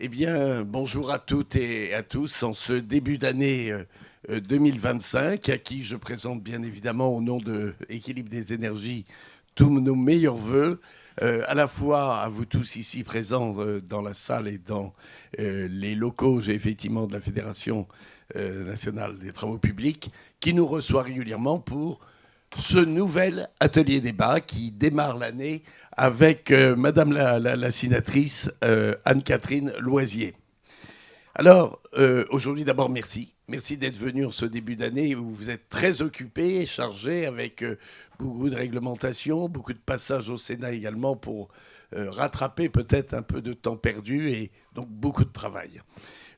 Eh bien, bonjour à toutes et à tous en ce début d'année 2025, à qui je présente bien évidemment au nom de Équilibre des énergies tous nos meilleurs voeux, à la fois à vous tous ici présents dans la salle et dans les locaux effectivement de la Fédération nationale des travaux publics, qui nous reçoit régulièrement pour ce nouvel atelier débat qui démarre l'année avec Madame la sénatrice Anne-Catherine Loisier. Alors, aujourd'hui, d'abord, merci. Merci d'être venu en ce début d'année où vous êtes très occupé et chargé avec beaucoup de réglementations, beaucoup de passages au Sénat également pour rattraper peut-être un peu de temps perdu et donc beaucoup de travail.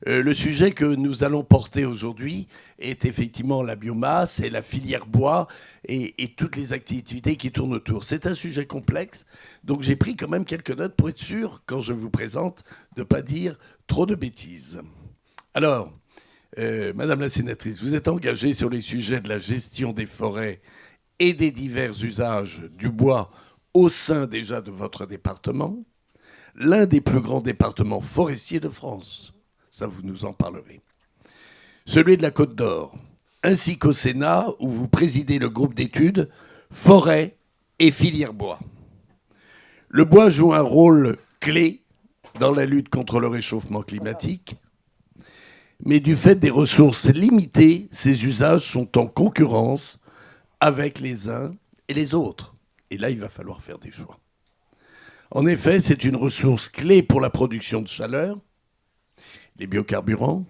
Le sujet que nous allons porter aujourd'hui est effectivement la biomasse et la filière bois et toutes les activités qui tournent autour. C'est un sujet complexe, donc j'ai pris quand même quelques notes pour être sûr, quand je vous présente, de ne pas dire trop de bêtises. Alors, Madame la sénatrice, vous êtes engagée sur les sujets de la gestion des forêts et des divers usages du bois au sein déjà de votre département, l'un des plus grands départements forestiers de France. Ça, vous nous en parlerez. Celui de la Côte d'Or, ainsi qu'au Sénat, où vous présidez le groupe d'études Forêt et filière bois. Le bois joue un rôle clé dans la lutte contre le réchauffement climatique, mais du fait des ressources limitées, ces usages sont en concurrence avec les uns et les autres. Et là, il va falloir faire des choix. En effet, c'est une ressource clé pour la production de chaleur, les biocarburants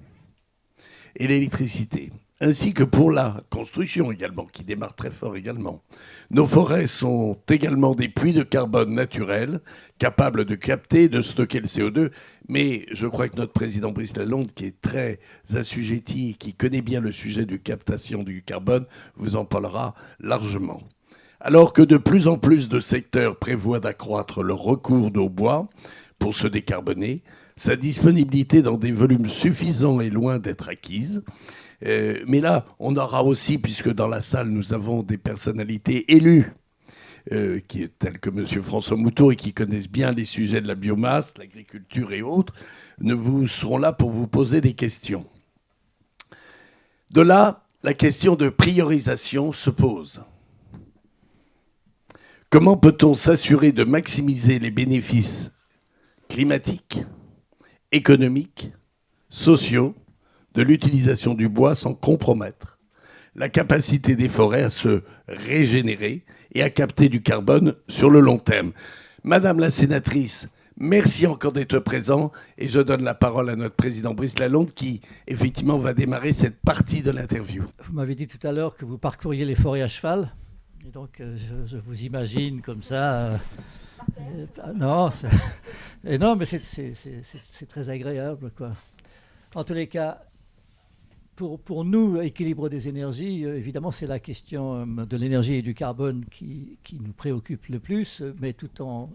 et l'électricité, ainsi que pour la construction également, qui démarre très fort également. Nos forêts sont également des puits de carbone naturels, capables de capter et de stocker le CO2, mais je crois que notre président Brice Lalonde, qui est très assujetti et qui connaît bien le sujet de captation du carbone, vous en parlera largement. Alors que de plus en plus de secteurs prévoient d'accroître leur recours au bois pour se décarboner, sa disponibilité dans des volumes suffisants est loin d'être acquise. Mais là, on aura aussi, puisque dans la salle, nous avons des personnalités élues, telles que M. François Mouton, et qui connaissent bien les sujets de la biomasse, l'agriculture et autres, nous serons là pour vous poser des questions. De là, la question de priorisation se pose. Comment peut-on s'assurer de maximiser les bénéfices climatiques, économiques, sociaux de l'utilisation du bois sans compromettre la capacité des forêts à se régénérer et à capter du carbone sur le long terme? Madame la sénatrice, merci encore d'être présent et je donne la parole à notre président Brice Lalonde qui, effectivement, va démarrer cette partie de l'interview. Vous m'avez dit tout à l'heure que vous parcouriez les forêts à cheval. Et donc, je vous imagine comme ça. Non, mais c'est très agréable, quoi. En tous les cas, pour nous, Équilibre des énergies, évidemment, c'est la question de l'énergie et du carbone qui nous préoccupe le plus, mais tout en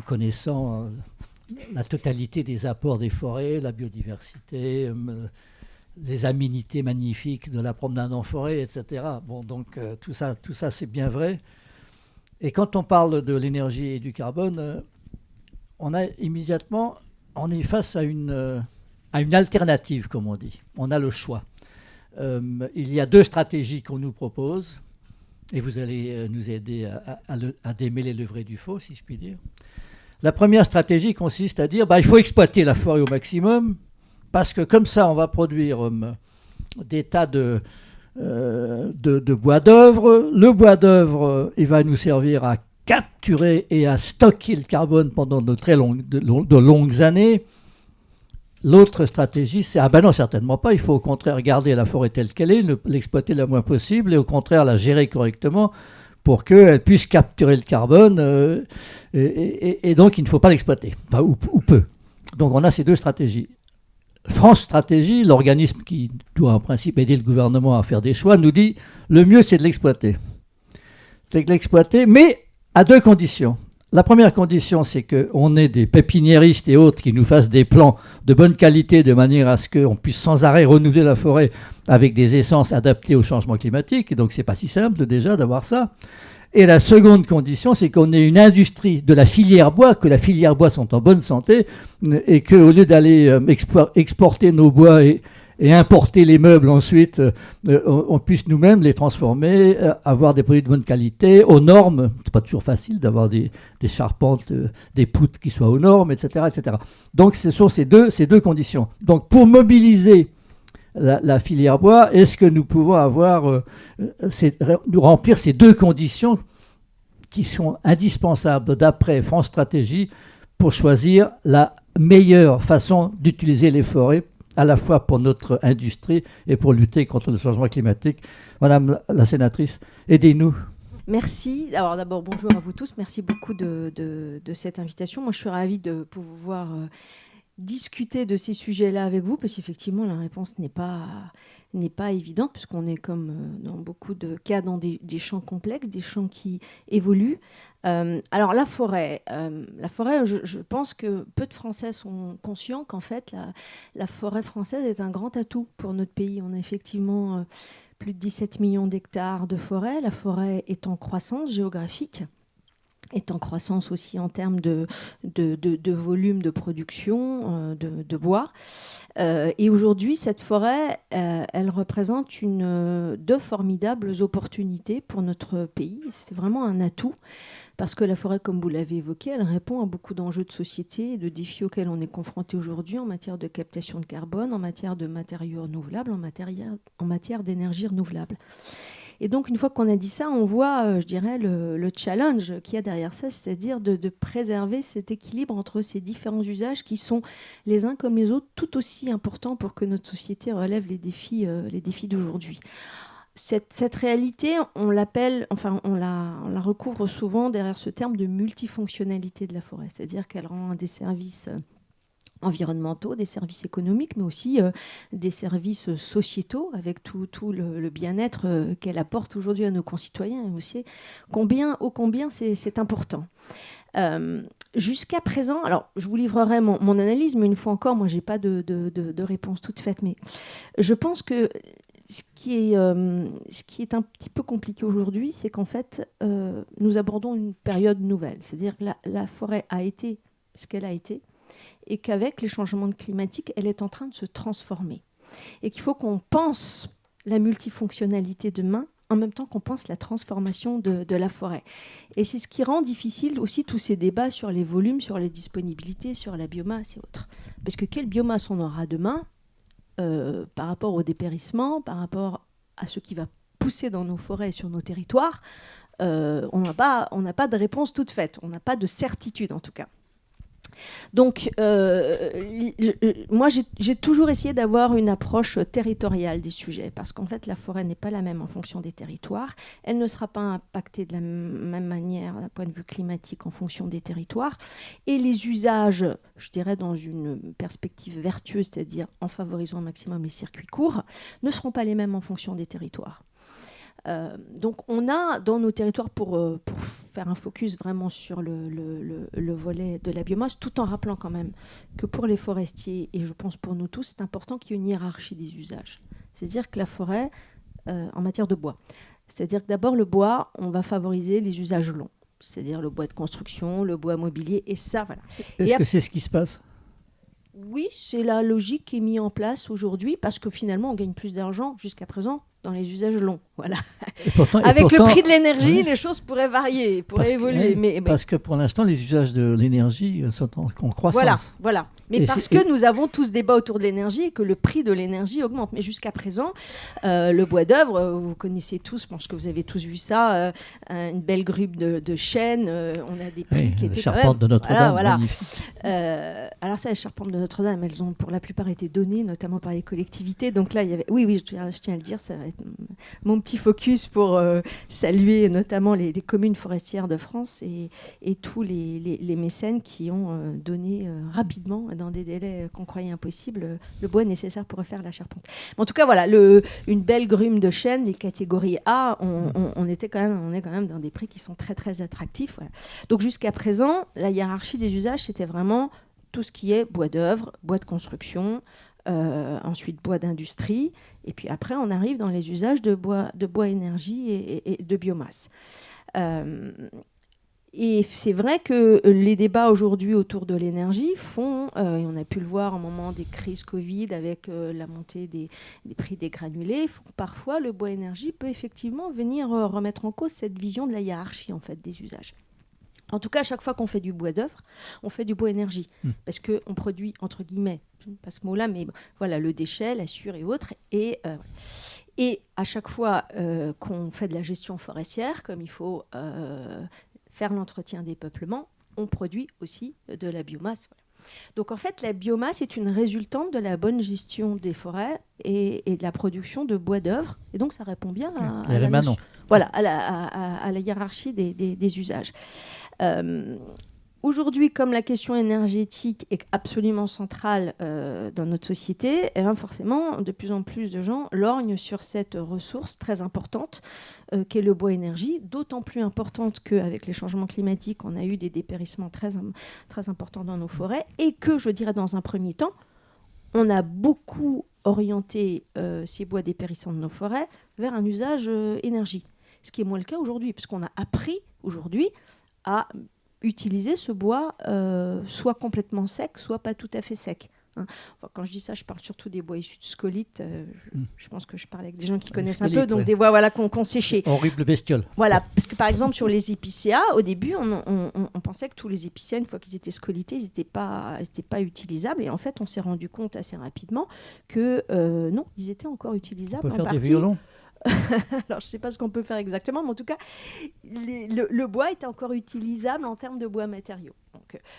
connaissant la totalité des apports des forêts, la biodiversité, les aménités magnifiques de la promenade en forêt, etc. Bon, donc tout ça, c'est bien vrai. Et quand on parle de l'énergie et du carbone, on est face à une alternative, comme on dit. On a le choix. Il y a deux stratégies qu'on nous propose, et vous allez nous aider à démêler le vrai du faux, si je puis dire. La première stratégie consiste à dire il faut exploiter la forêt au maximum, parce que comme ça, on va produire des tas de bois d'œuvre. Le bois d'œuvre, il va nous servir à capturer et à stocker le carbone pendant de longues années. L'autre stratégie, c'est non, certainement pas. Il faut au contraire garder la forêt telle qu'elle est, l'exploiter le moins possible et au contraire la gérer correctement pour qu'elle puisse capturer le carbone. Et donc, il ne faut pas l'exploiter, ou peu. Donc, on a ces deux stratégies. France Stratégie, l'organisme qui doit en principe aider le gouvernement à faire des choix, nous dit le mieux c'est de l'exploiter. C'est de l'exploiter, mais à deux conditions. la première condition, c'est qu'on ait des pépiniéristes et autres qui nous fassent des plans de bonne qualité de manière à ce qu'on puisse sans arrêt renouveler la forêt avec des essences adaptées au changement climatique. Et donc, c'est pas si simple déjà d'avoir ça. Et la seconde condition, c'est qu'on ait une industrie de la filière bois, que la filière bois sont en bonne santé et qu'au lieu d'aller exporter nos bois et importer les meubles ensuite, on puisse nous-mêmes les transformer, avoir des produits de bonne qualité, aux normes. C'est pas toujours facile d'avoir des charpentes, des poutres qui soient aux normes, etc., etc. Donc ce sont ces deux conditions. Donc pour mobiliser la filière bois, est-ce que nous pouvons nous remplir ces deux conditions qui sont indispensables d'après France Stratégie pour choisir la meilleure façon d'utiliser les forêts, à la fois pour notre industrie et pour lutter contre le changement climatique? Madame la sénatrice, aidez-nous. Merci. Alors d'abord, bonjour à vous tous. Merci beaucoup de cette invitation. Moi, je suis ravie de pouvoir discuter de ces sujets-là avec vous, parce qu'effectivement, la réponse n'est pas évidente, puisqu'on est, comme dans beaucoup de cas, dans des champs complexes, des champs qui évoluent. Alors la forêt, je pense que peu de Français sont conscients qu'en fait, la forêt française est un grand atout pour notre pays. On a effectivement plus de 17 millions d'hectares de forêt. La forêt est en croissance géographique, est en croissance aussi en termes de volume de production de bois. Et aujourd'hui, cette forêt, elle représente deux formidables opportunités pour notre pays. C'est vraiment un atout, parce que la forêt, comme vous l'avez évoqué, elle répond à beaucoup d'enjeux de société et de défis auxquels on est confronté aujourd'hui en matière de captation de carbone, en matière de matériaux renouvelables, en matière d'énergie renouvelable. Et donc, une fois qu'on a dit ça, on voit, je dirais, le challenge qu'il y a derrière ça, c'est-à-dire de préserver cet équilibre entre ces différents usages qui sont les uns comme les autres tout aussi importants pour que notre société relève les défis d'aujourd'hui. Cette réalité, on la recouvre souvent derrière ce terme de multifonctionnalité de la forêt, c'est-à-dire qu'elle rend des services environnementaux, des services économiques, mais aussi des services sociétaux, avec tout le bien-être qu'elle apporte aujourd'hui à nos concitoyens, et aussi combien c'est important. Jusqu'à présent, alors je vous livrerai mon analyse, mais une fois encore, moi, je n'ai pas de réponse toute faite, mais je pense que ce qui est un petit peu compliqué aujourd'hui, c'est qu'en fait, nous abordons une période nouvelle. C'est-à-dire que la forêt a été ce qu'elle a été, et qu'avec les changements climatiques, elle est en train de se transformer. Et qu'il faut qu'on pense la multifonctionnalité demain en même temps qu'on pense la transformation de la forêt. Et c'est ce qui rend difficile aussi tous ces débats sur les volumes, sur les disponibilités, sur la biomasse et autres. Parce que quelle biomasse on aura demain par rapport au dépérissement, par rapport à ce qui va pousser dans nos forêts et sur nos territoires, on n'a pas de réponse toute faite, on n'a pas de certitude en tout cas. Donc, moi, j'ai toujours essayé d'avoir une approche territoriale des sujets, parce qu'en fait, la forêt n'est pas la même en fonction des territoires. Elle ne sera pas impactée de la même manière d'un point de vue climatique en fonction des territoires. Et les usages, je dirais dans une perspective vertueuse, c'est-à-dire en favorisant au maximum les circuits courts, ne seront pas les mêmes en fonction des territoires. Donc on a dans nos territoires, pour faire un focus vraiment sur le volet de la biomasse, tout en rappelant quand même que pour les forestiers, et je pense pour nous tous, c'est important qu'il y ait une hiérarchie des usages. C'est-à-dire que la forêt, en matière de bois, c'est-à-dire que d'abord le bois, on va favoriser les usages longs, c'est-à-dire le bois de construction, le bois mobilier, et ça, voilà. Est-ce que c'est ce qui se passe ? Oui, c'est la logique qui est mise en place aujourd'hui, parce que finalement, on gagne plus d'argent jusqu'à présent dans les usages longs. Voilà. Avec le prix de l'énergie, oui, les choses pourraient varier, pourraient évoluer. Parce que pour l'instant, les usages de l'énergie sont en croissance. Voilà. Mais parce que nous avons tous débat autour de l'énergie et que le prix de l'énergie augmente. Mais jusqu'à présent, le bois d'œuvre, vous connaissez tous, je pense que vous avez tous vu ça, une belle grupe de chênes. On a des prix qui étaient charpente de Notre-Dame, magnifique. Alors ça, les charpentes de Notre-Dame, elles ont pour la plupart été données, notamment par les collectivités. Donc là, il y avait... Oui, je tiens à le dire, ça a être mon petit focus pour saluer notamment les communes forestières de France et tous les mécènes qui ont donné rapidement, dans des délais qu'on croyait impossibles, le bois nécessaire pour refaire la charpente. Mais en tout cas, voilà, une belle grume de chêne, les catégories A, on est quand même dans des prix qui sont très très attractifs. Voilà. Donc jusqu'à présent, la hiérarchie des usages, c'était vraiment tout ce qui est bois d'œuvre, bois de construction, ensuite bois d'industrie, et puis après on arrive dans les usages de bois énergie et de biomasse. Et c'est vrai que les débats aujourd'hui autour de l'énergie font, et on a pu le voir au moment des crises Covid avec la montée des prix des granulés, font que parfois le bois énergie peut effectivement venir remettre en cause cette vision de la hiérarchie en fait, des usages. En tout cas, à chaque fois qu'on fait du bois d'œuvre, on fait du bois énergie. Parce qu'on produit, entre guillemets, je n'aime pas ce mot-là, mais voilà, le déchet, la sciure et autres. Et à chaque fois qu'on fait de la gestion forestière, comme il faut faire l'entretien des peuplements, on produit aussi de la biomasse. Voilà. Donc en fait, la biomasse est une résultante de la bonne gestion des forêts et de la production de bois d'œuvre. Et donc ça répond bien à la hiérarchie des usages. Aujourd'hui, comme la question énergétique est absolument centrale dans notre société, et bien forcément, de plus en plus de gens lorgnent sur cette ressource très importante qu'est le bois énergie, d'autant plus importante qu'avec les changements climatiques, on a eu des dépérissements très, très importants dans nos forêts et que, je dirais dans un premier temps, on a beaucoup orienté ces bois dépérissants de nos forêts vers un usage énergie. Ce qui est moins le cas aujourd'hui, puisqu'on a appris aujourd'hui à utiliser ce bois soit complètement sec, soit pas tout à fait sec. Hein. Enfin, quand je dis ça, je parle surtout des bois issus de scolytes. Je pense que je parle avec des gens qui connaissent un peu, donc des bois voilà, qu'on séchait. Horrible bestiole. Voilà, parce que par exemple, sur les épicéas, au début, on pensait que tous les épicéas, une fois qu'ils étaient scolités, ils n'étaient pas utilisables. Et en fait, on s'est rendu compte assez rapidement que non, ils étaient encore utilisables. On peut faire des violons. Alors, je ne sais pas ce qu'on peut faire exactement, mais en tout cas, le bois est encore utilisable en termes de bois matériaux.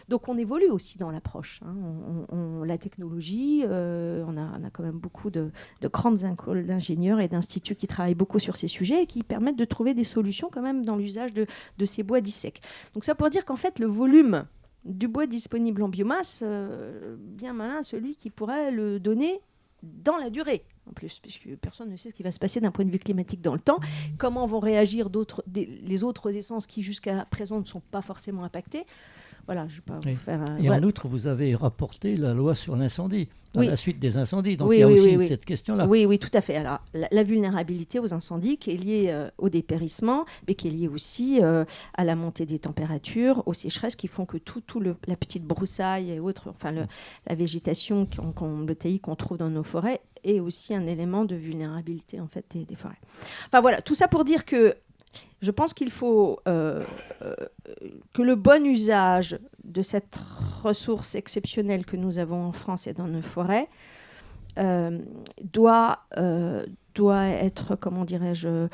Donc on évolue aussi dans l'approche. Hein. La technologie, on a quand même beaucoup de grandes écoles d'ingénieurs et d'instituts qui travaillent beaucoup sur ces sujets et qui permettent de trouver des solutions quand même dans l'usage de ces bois dits secs. Donc ça pour dire qu'en fait, le volume du bois disponible en biomasse, bien malin celui qui pourrait le donner dans la durée, en plus, puisque personne ne sait ce qui va se passer d'un point de vue climatique dans le temps, comment vont réagir les autres essences qui jusqu'à présent ne sont pas forcément impactées. Voilà, je vais pas vous faire Et en outre, vous avez rapporté la loi sur l'incendie, la suite des incendies. Donc il y a aussi cette question-là. Oui, tout à fait. Alors, la vulnérabilité aux incendies qui est liée au dépérissement, mais qui est liée aussi à la montée des températures, aux sécheresses qui font que la petite broussaille et autres, enfin la végétation, le taillis qu'on trouve dans nos forêts, est aussi un élément de vulnérabilité en fait, des forêts. Enfin voilà, tout ça pour dire que je pense qu'il faut que le bon usage de cette ressource exceptionnelle que nous avons en France et dans nos forêts doit être, comment dirais-je,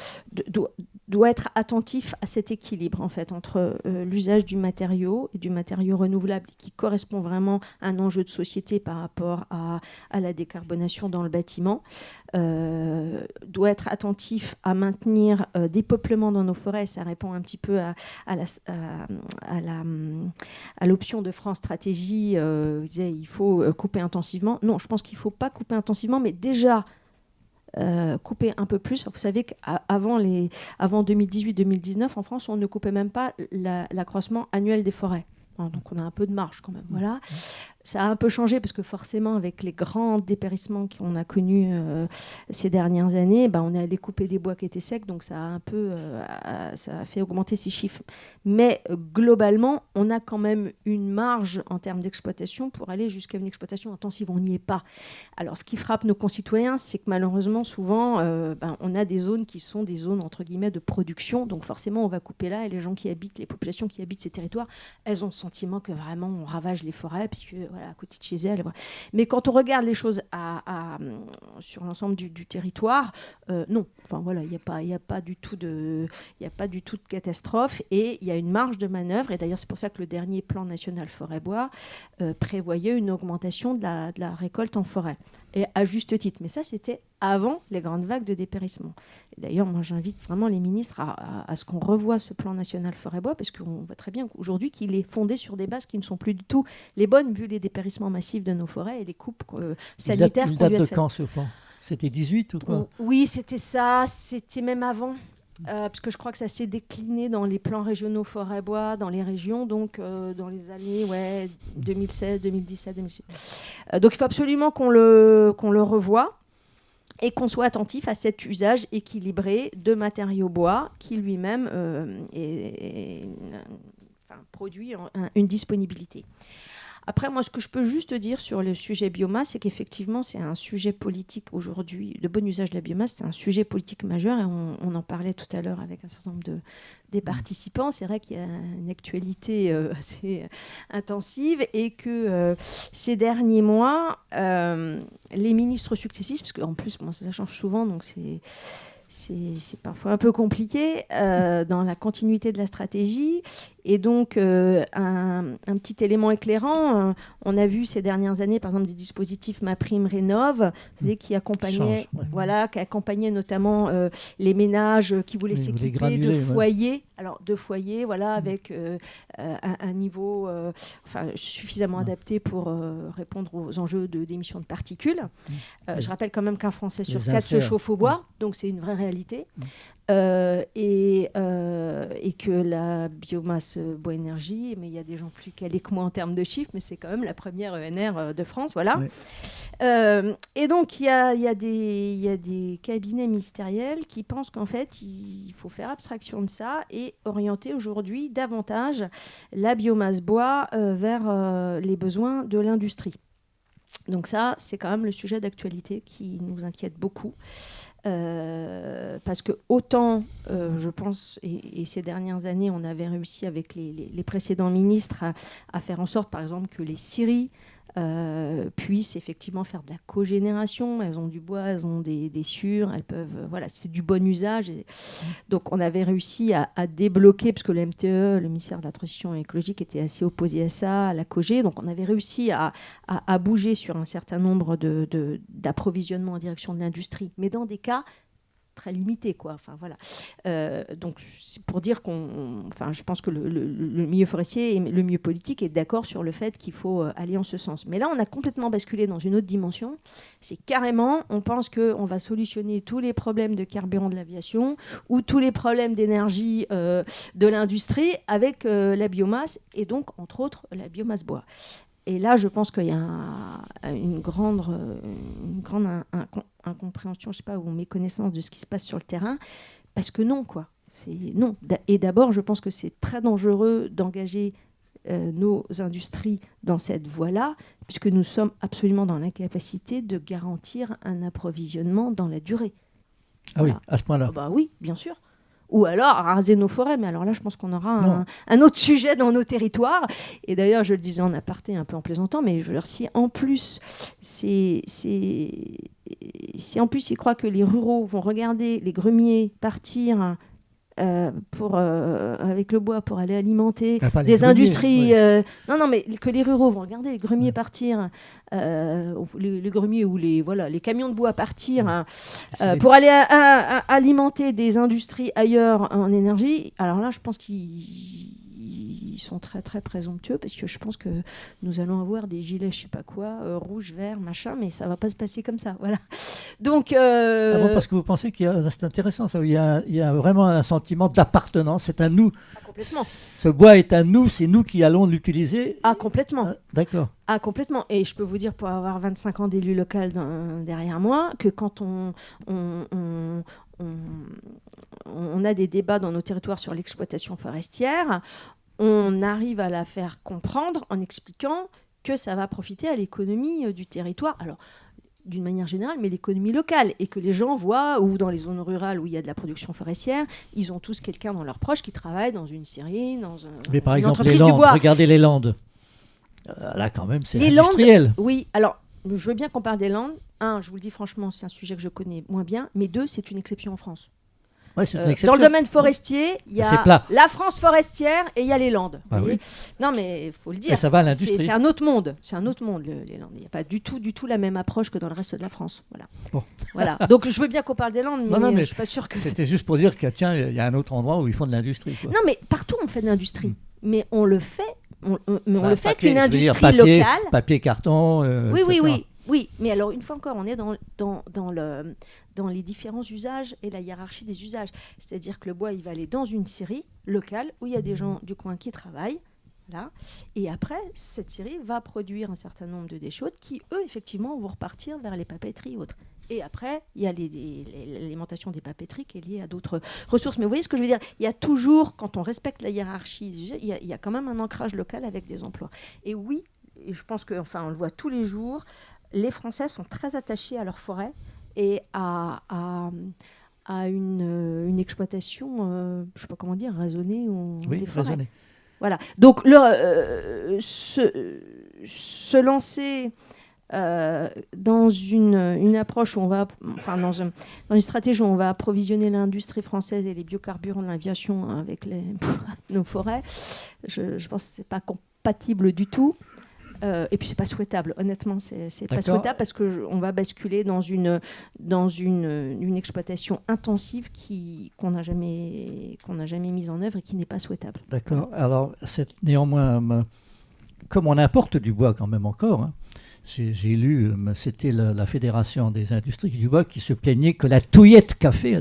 doit être attentif à cet équilibre en fait entre l'usage du matériau et du matériau renouvelable qui correspond vraiment à un enjeu de société par rapport à la décarbonation dans le bâtiment, doit être attentif à maintenir des peuplements dans nos forêts. Ça répond un petit peu à l'option de France Stratégie. Disait, il faut couper intensivement. Non, je pense qu'il ne faut pas couper intensivement, mais déjà couper un peu plus. Vous savez qu'avant 2018-2019, en France, on ne coupait même pas l'accroissement annuel des forêts. Donc on a un peu de marge quand même. Voilà. Ça a un peu changé parce que forcément, avec les grands dépérissements qu'on a connus ces dernières années, on est allé couper des bois qui étaient secs, donc ça a fait augmenter ces chiffres. Mais globalement, on a quand même une marge en termes d'exploitation pour aller jusqu'à une exploitation intensive. On n'y est pas. Alors, ce qui frappe nos concitoyens, c'est que malheureusement, souvent, on a des zones qui sont des zones, entre guillemets, de production. Donc forcément, on va couper là et les gens qui habitent, les populations qui habitent ces territoires, elles ont le sentiment que vraiment, on ravage les forêts, puisque voilà, à côté de chez elles. Voilà. Mais quand on regarde les choses sur l'ensemble du territoire, non. Enfin voilà, il n'y a pas du tout de catastrophe et il y a une marge de manœuvre. Et d'ailleurs, c'est pour ça que le dernier plan national forêt-bois prévoyait une augmentation de la récolte en forêt. et à juste titre. Mais ça, c'était avant les grandes vagues de dépérissement. Et d'ailleurs, moi, j'invite vraiment les ministres à ce qu'on revoie ce plan national forêt-bois, parce qu'on voit très bien aujourd'hui qu'il est fondé sur des bases qui ne sont plus du tout les bonnes, vu les dépérissements massifs de nos forêts et les coupes sanitaires. Il date de quand, ce plan ? C'était 18 ou quoi ? Oui, c'était ça. C'était même avant. Parce que je crois que ça s'est décliné dans les plans régionaux forêt-bois, dans les régions, donc dans les années 2016, 2017, 2018. Donc il faut absolument qu'on le revoie et qu'on soit attentif à cet usage équilibré de matériaux bois qui lui-même produit une disponibilité. Après, moi, ce que je peux juste dire sur le sujet biomasse, c'est qu'effectivement, c'est un sujet politique aujourd'hui, de bon usage de la biomasse, c'est un sujet politique majeur, et on en parlait tout à l'heure avec un certain nombre des participants. C'est vrai qu'il y a une actualité assez intensive, et que ces derniers mois, les ministres successifs, parce qu'en plus, ça change souvent, donc c'est parfois un peu compliqué dans la continuité de la stratégie. Et donc, un petit élément éclairant, on a vu ces dernières années, par exemple, des dispositifs MaPrimeRénov', vous savez, qui accompagnaient notamment les ménages qui voulaient s'équiper de foyers. Alors, de foyers, avec un niveau suffisamment adapté pour répondre aux enjeux d'émissions de particules. Je rappelle quand même qu'un Français sur 4 se chauffe au bois, donc c'est une vraie réalité. Et que la biomasse bois énergie, mais il y a des gens plus calés que moi en termes de chiffres, mais c'est quand même la première ENR de France, voilà. Ouais. Et donc il y a des cabinets ministériels qui pensent qu'en fait il faut faire abstraction de ça et orienter aujourd'hui davantage la biomasse bois vers les besoins de l'industrie. Donc ça, c'est quand même le sujet d'actualité qui nous inquiète beaucoup. Parce que autant, je pense, et ces dernières années, on avait réussi avec les précédents ministres à faire en sorte, par exemple, que les scieries puissent effectivement faire de la cogénération. Elles ont du bois, elles ont des sciures, elles peuvent, c'est du bon usage. Donc on avait réussi à débloquer, parce que le MTE, le ministère de la Transition écologique, était assez opposé à ça, à la cogé. Donc on avait réussi à bouger sur un certain nombre d'approvisionnements en direction de l'industrie, mais dans des cas très limité, quoi. Donc c'est pour dire je pense que le milieu forestier et le milieu politique est d'accord sur le fait qu'il faut aller en ce sens. Mais là, on a complètement basculé dans une autre dimension. C'est carrément, on pense qu'on va solutionner tous les problèmes de carburant de l'aviation ou tous les problèmes d'énergie de l'industrie avec la biomasse, et donc, entre autres, la biomasse bois. Et là, je pense qu'il y a une grande incompréhension, je sais pas, ou méconnaissance de ce qui se passe sur le terrain, parce que non, quoi. Non. Et d'abord, je pense que c'est très dangereux d'engager nos industries dans cette voie-là, puisque nous sommes absolument dans l'incapacité de garantir un approvisionnement dans la durée. Ah oui, à ce point-là. Oui, bien sûr. Ou alors raser nos forêts. Mais alors là, je pense qu'on aura un autre sujet dans nos territoires. Et d'ailleurs, je le disais en aparté, un peu en plaisantant, mais je veux dire, si en plus, ils croient que les ruraux vont regarder les grumiers partir avec le bois pour aller alimenter des industries. Non, mais que les ruraux vont regarder les grumiers partir, les grumiers ou les camions de bois partir pour aller alimenter des industries ailleurs en énergie. Alors là, je pense qu'ils sont très très présomptueux, parce que je pense que nous allons avoir des gilets je sais pas quoi, rouge, vert, machin, mais ça va pas se passer comme ça, voilà. Donc parce que vous pensez c'est intéressant ça, il y a vraiment un sentiment d'appartenance, c'est à nous. Complètement. Ce bois est à nous, c'est nous qui allons l'utiliser. Complètement. D'accord. Complètement. Et je peux vous dire, pour avoir 25 ans d'élu local derrière moi, que quand on a des débats dans nos territoires sur l'exploitation forestière, on arrive à la faire comprendre en expliquant que ça va profiter à l'économie du territoire. Alors, d'une manière générale, mais l'économie locale, et que les gens voient, ou dans les zones rurales où il y a de la production forestière, ils ont tous quelqu'un dans leurs proches qui travaille dans une scierie, mais par exemple, les Landes, regardez les Landes. Là, quand même, c'est industriel. Landes, oui, alors, je veux bien qu'on parle des Landes. 1, je vous le dis franchement, c'est un sujet que je connais moins bien, mais 2, c'est une exception en France. Ouais, c'est une Dans le exception. domaine forestier, il y C'est a plat. la France forestière et il y a les Landes. Ah vous voyez. oui. Non, mais il faut le dire. Et ça va à l'industrie. C'est un autre monde. C'est un autre monde, les Landes. Il n'y a pas du tout la même approche que dans le reste de la France. Voilà. Bon. Voilà. Donc, je veux bien qu'on parle des Landes, mais, Non, mais je ne suis pas sûre que c'est... C'était juste pour dire que tiens, il y a un autre endroit où ils font de l'industrie. Quoi. Non, mais partout, on fait de l'industrie. Mais on le fait, mais on Bah, le fait papier, qu'une je veux dire, industrie papier, locale. Papier, carton. Oui. Mais alors, une fois encore, on est dans les différents usages et la hiérarchie des usages. C'est-à-dire que le bois, il va aller dans une scierie locale où il y a des gens du coin qui travaillent. Voilà. Et après, cette scierie va produire un certain nombre de déchets autres qui, eux, effectivement, vont repartir vers les papeteries et autres. Et après, il y a l'alimentation des papeteries qui est liée à d'autres ressources. Mais vous voyez ce que je veux dire ? Il y a toujours, quand on respecte la hiérarchie, il y a quand même un ancrage local avec des emplois. Et oui, et je pense on le voit tous les jours, les Français sont très attachés à leur forêt et à une exploitation, je ne sais pas comment dire, raisonnée des forêts. Raisonnée. Voilà. Donc, se lancer dans une approche où on va, dans une stratégie où on va approvisionner l'industrie française et les biocarburants de l'aviation avec nos forêts, je pense que c'est pas compatible du tout. Et puis c'est pas souhaitable, honnêtement, c'est pas souhaitable parce que on va basculer dans une exploitation intensive qu'on n'a jamais mise en œuvre et qui n'est pas souhaitable. D'accord. Alors néanmoins, comme on importe du bois quand même encore, hein, j'ai lu, c'était la Fédération des industries du bois qui se plaignait que la touillette café,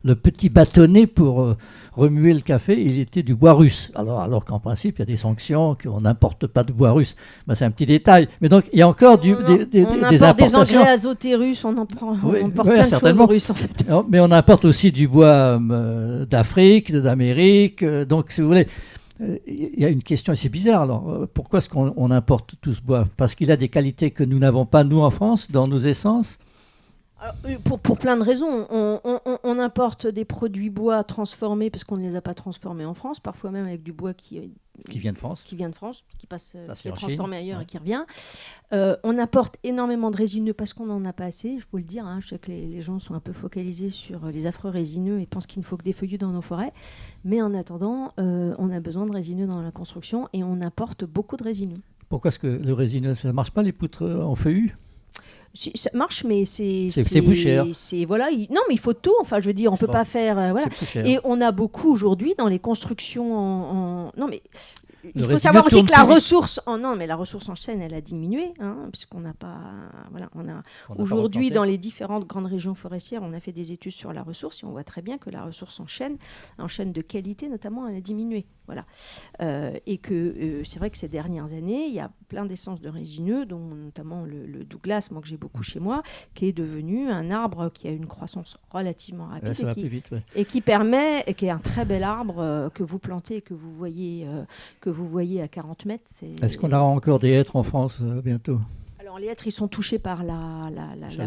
le petit bâtonnet pour remuer le café, il était du bois russe. Alors qu'en principe, il y a des sanctions, qu'on n'importe pas de bois russe. Ben, c'est un petit détail. Mais donc, il y a encore des importations. Des engrais azotés russes, on importe plein de choses russes, en fait. Mais on importe aussi du bois d'Afrique, d'Amérique. Donc, si vous voulez... Il y a une question, et c'est bizarre alors, pourquoi est-ce qu'on importe tout ce bois ? Parce qu'il a des qualités que nous n'avons pas, nous, en France, dans nos essences ? Alors, pour plein de raisons. On importe des produits bois transformés parce qu'on ne les a pas transformés en France, parfois même avec du bois qui vient de France, qui est transformé ailleurs ouais. Et qui revient. On importe énormément de résineux parce qu'on n'en a pas assez, il faut le dire. Je sais que les gens sont un peu focalisés sur les affreux résineux et pensent qu'il ne faut que des feuillus dans nos forêts. Mais en attendant, on a besoin de résineux dans la construction et on importe beaucoup de résineux. Pourquoi est-ce que le résineux, ça ne marche pas, les poutres en feuillus ? Ça marche, mais c'est plus cher. Non, mais il faut tout. Enfin, je veux dire, on peut pas faire. Voilà. Et on a beaucoup aujourd'hui dans les constructions Non, mais il faut savoir aussi que la ressource en chêne, elle a diminué, puisqu'on n'a pas. Voilà, aujourd'hui, dans les différentes grandes régions forestières, on a fait des études sur la ressource et on voit très bien que la ressource en chêne de qualité notamment, elle a diminué. Voilà. Et que c'est vrai que ces dernières années, il y a plein d'essences de résineux, dont notamment le Douglas, moi que j'ai beaucoup chez moi, qui est devenu un arbre qui a une croissance relativement rapide et qui est un très bel arbre que vous plantez et que vous voyez à 40 mètres. Est-ce qu'on aura encore des hêtres en France bientôt ? Alors les hêtres, ils sont touchés par la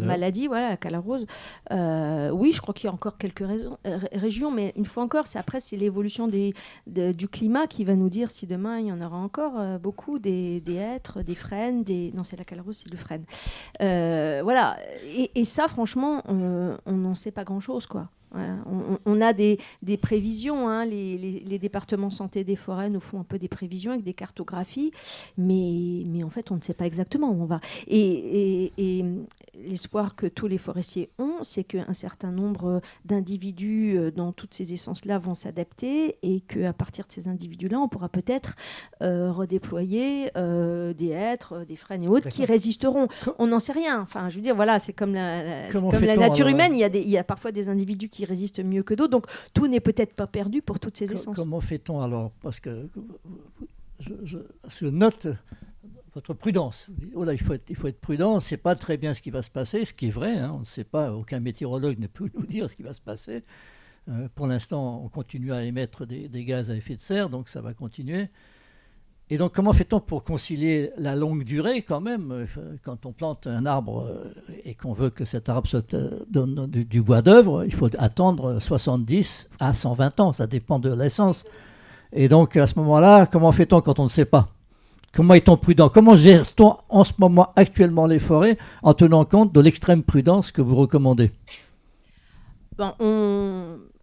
maladie, voilà, la calarose. Oui, je crois qu'il y a encore quelques régions, mais une fois encore, c'est l'évolution du climat qui va nous dire si demain il y en aura encore beaucoup des hêtres, des frênes, non, c'est la calarose, c'est le frêne. Voilà, et ça, franchement, on n'en sait pas grand-chose, quoi. Voilà. On a des prévisions, les départements santé des forêts nous font un peu des prévisions avec des cartographies, mais en fait on ne sait pas exactement où on va. Et l'espoir que tous les forestiers ont, c'est qu'un certain nombre d'individus dans toutes ces essences-là vont s'adapter et qu'à partir de ces individus-là, on pourra peut-être redéployer des hêtres, des frênes et autres qui résisteront. On n'en sait rien. Enfin, je veux dire, voilà, c'est comme la nature humaine. Il y a parfois des individus qui résistent mieux que d'autres. Donc, tout n'est peut-être pas perdu pour toutes ces essences. Comment fait-on alors ? Parce que je note votre prudence. Oh là, il faut être prudent. On ne sait pas très bien ce qui va se passer, ce qui est vrai. On ne sait pas. Aucun météorologue ne peut nous dire ce qui va se passer. Pour l'instant, on continue à émettre des gaz à effet de serre, donc ça va continuer. Et donc, comment fait-on pour concilier la longue durée quand même ? Quand on plante un arbre et qu'on veut que cet arbre donne du bois d'œuvre, il faut attendre 70 à 120 ans. Ça dépend de l'essence. Et donc, à ce moment-là, comment fait-on quand on ne sait pas ? Comment est-on prudent ? Comment gère-t-on en ce moment actuellement les forêts en tenant compte de l'extrême prudence que vous recommandez ?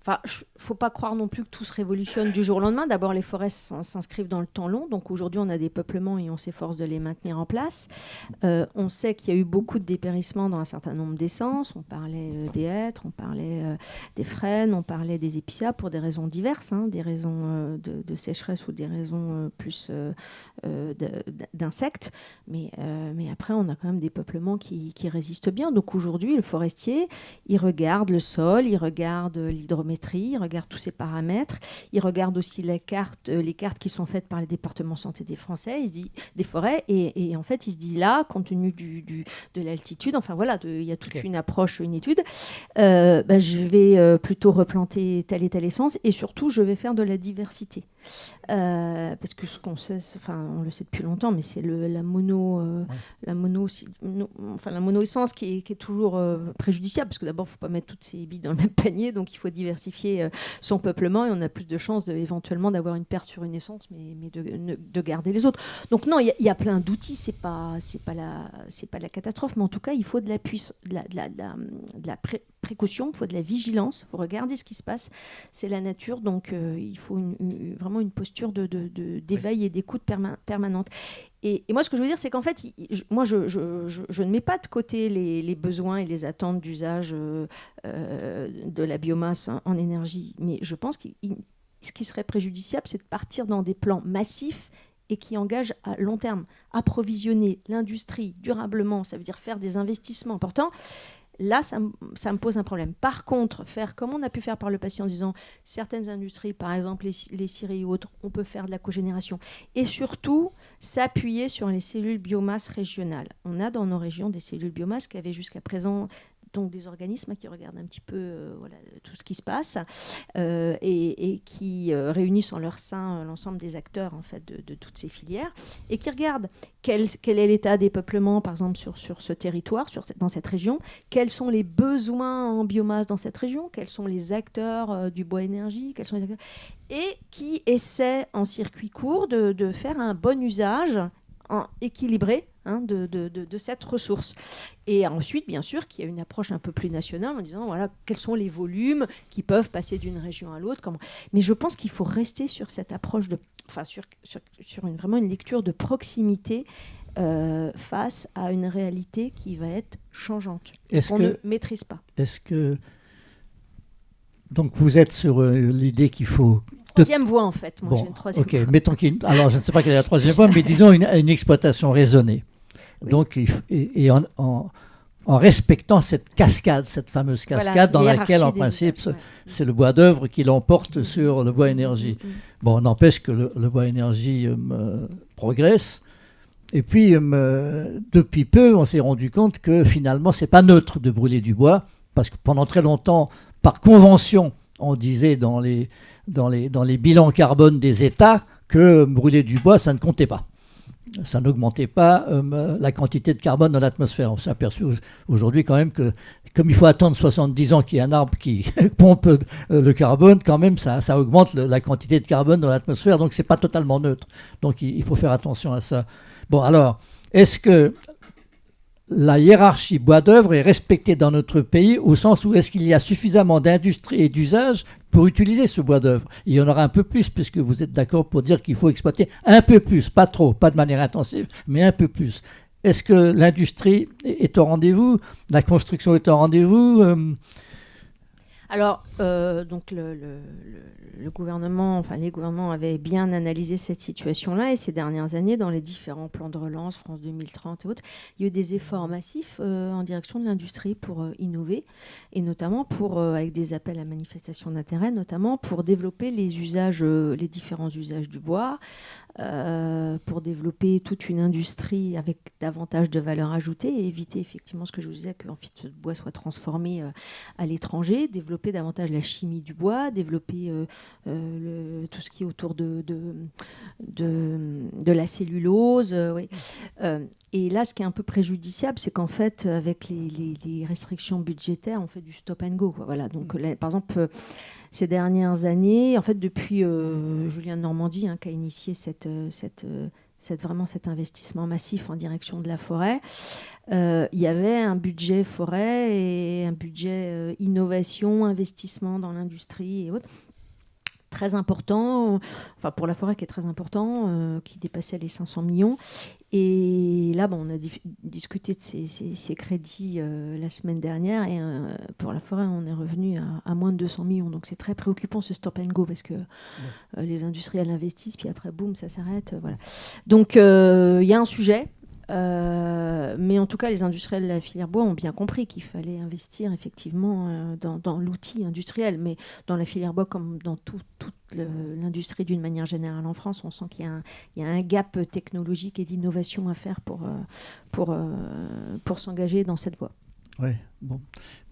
Enfin, faut pas croire non plus que tout se révolutionne du jour au lendemain. D'abord, les forêts s'inscrivent dans le temps long. Donc aujourd'hui, on a des peuplements et on s'efforce de les maintenir en place. On sait qu'il y a eu beaucoup de dépérissements dans un certain nombre d'essences. On parlait des hêtres, on parlait des frênes, on parlait des épicéas pour des raisons diverses, des raisons de sécheresse ou des raisons plus d'insectes. Mais après, on a quand même des peuplements qui résistent bien. Donc aujourd'hui, le forestier, il regarde le sol, il regarde l'hydrométrie, il regarde tous ces paramètres, il regarde aussi les cartes qui sont faites par les départements santé des Français, il se dit, des forêts, et en fait il se dit là, compte tenu de l'altitude, enfin voilà, il y a toute une approche, une étude, je vais plutôt replanter telle et telle essence, et surtout je vais faire de la diversité. Parce que ce qu'on sait, enfin on le sait depuis longtemps, mais c'est la monoessence qui est toujours préjudiciable, parce que d'abord il ne faut pas mettre toutes ses billes dans le même panier, donc il faut diversifier son peuplement, et on a plus de chances éventuellement d'avoir une perte sur une essence, mais de garder les autres. Donc non, il y a plein d'outils, c'est pas la catastrophe, mais en tout cas il faut de la précaution, il faut de la vigilance, il faut regarder ce qui se passe, c'est la nature, donc il faut vraiment une posture d'éveil et d'écoute permanente. Et moi, ce que je veux dire, c'est qu'en fait, moi, je ne mets pas de côté les besoins et les attentes d'usage de la biomasse en énergie, mais je pense que ce qui serait préjudiciable, c'est de partir dans des plans massifs et qui engagent à long terme. Approvisionner l'industrie durablement, ça veut dire faire des investissements importants. Là, ça me pose un problème. Par contre, faire comme on a pu faire par le passé en disant certaines industries, par exemple les scieries ou autres, on peut faire de la cogénération. Et surtout, s'appuyer sur les cellules biomasse régionales. On a dans nos régions des cellules biomasse qui avaient jusqu'à présent donc des organismes qui regardent un petit peu tout ce qui se passe et qui réunissent en leur sein l'ensemble des acteurs en fait, de toutes ces filières et qui regardent quel est l'état des peuplements, par exemple, sur ce territoire, dans cette région, quels sont les besoins en biomasse dans cette région, quels sont les acteurs du bois énergie, et qui essaient en circuit court de faire un bon usage équilibré de cette ressource. Et ensuite, bien sûr, qu'il y a une approche un peu plus nationale en disant, voilà, quels sont les volumes qui peuvent passer d'une région à l'autre. Mais je pense qu'il faut rester sur cette approche, sur vraiment une lecture de proximité face à une réalité qui va être changeante, qu'on ne maîtrise pas. Est-ce que... Donc, vous êtes sur l'idée qu'il faut... Troisième voie, en fait. Moi, j'ai une troisième voie. Mettons alors, je ne sais pas quelle est la troisième voie, mais disons une exploitation raisonnée. Oui. Donc, en respectant cette cascade, cette fameuse cascade dans laquelle, en principe, c'est le bois d'œuvre qui l'emporte sur le bois énergie. Bon, n'empêche que le bois énergie progresse. Et puis, depuis peu, on s'est rendu compte que finalement, ce n'est pas neutre de brûler du bois, parce que pendant très longtemps, par convention, on disait dans les bilans carbone des États que brûler du bois, ça ne comptait pas. Ça n'augmentait pas la quantité de carbone dans l'atmosphère. On s'est aperçu aujourd'hui quand même que, comme il faut attendre 70 ans qu'il y ait un arbre qui pompe le carbone, quand même, ça augmente la quantité de carbone dans l'atmosphère. Donc, ce n'est pas totalement neutre. Donc, il faut faire attention à ça. Bon, alors, est-ce que la hiérarchie bois d'œuvre est respectée dans notre pays au sens où est-ce qu'il y a suffisamment d'industrie et d'usage pour utiliser ce bois d'œuvre? Il y en aura un peu plus puisque vous êtes d'accord pour dire qu'il faut exploiter un peu plus, pas trop, pas de manière intensive, mais un peu plus. Est-ce que l'industrie est au rendez-vous? La construction est au rendez-vous? Alors, donc le gouvernement, enfin les gouvernements avaient bien analysé cette situation-là et ces dernières années, dans les différents plans de relance, France 2030 et autres, il y a eu des efforts massifs en direction de l'industrie pour innover et notamment avec des appels à manifestation d'intérêt, notamment pour développer les différents usages du bois, pour développer toute une industrie avec davantage de valeur ajoutée et éviter effectivement ce que je vous disais, que le bois soit transformé à l'étranger, développer davantage la chimie du bois, développer tout ce qui est autour de la cellulose. Oui. Et là, ce qui est un peu préjudiciable, c'est qu'en fait, avec les restrictions budgétaires, on fait du stop and go. Quoi. Voilà. Donc, là, par exemple, ces dernières années, en fait, depuis Julien de Normandie, qui a initié cette vraiment cet investissement massif en direction de la forêt, il y avait un budget forêt et un budget innovation, investissement dans l'industrie et autres. Très important, enfin pour la forêt qui est très important, qui dépassait les 500 millions. Et là, on a discuté de ces crédits la semaine dernière et pour la forêt, on est revenu à moins de 200 millions. Donc c'est très préoccupant ce stop and go parce que les industriels investissent, puis après, boum, ça s'arrête. Voilà. Donc il y a un sujet. Mais en tout cas, les industriels de la filière bois ont bien compris qu'il fallait investir effectivement dans l'outil industriel, mais dans la filière bois comme dans toute l'industrie d'une manière générale en France, on sent qu'il y a un gap technologique et d'innovation à faire pour s'engager dans cette voie. Oui, bon.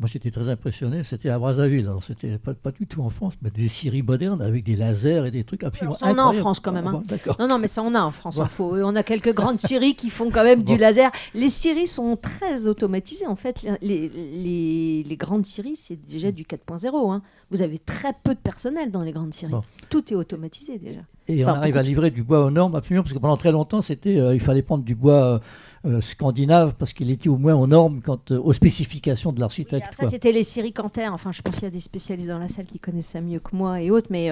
Moi j'étais très impressionné, c'était à Brazzaville, alors c'était pas du tout en France, mais des scieries modernes avec des lasers et des trucs absolument incroyables. Ça on a en France quand même. Non, mais ça on a en France. On a quelques grandes scieries qui font quand même du laser. Les scieries sont très automatisées en fait. Les grandes scieries, c'est déjà du 4.0. Vous avez très peu de personnel dans les grandes scieries. Tout est automatisé déjà. Et on arrive à livrer du bois aux normes absolument, parce que pendant très longtemps, il fallait prendre du bois scandinave parce qu'il était au moins aux normes aux spécifications de l'architecte. Oui, ça, c'était les scieries Canter. Enfin, je pense qu'il y a des spécialistes dans la salle qui connaissent ça mieux que moi et autres. Mais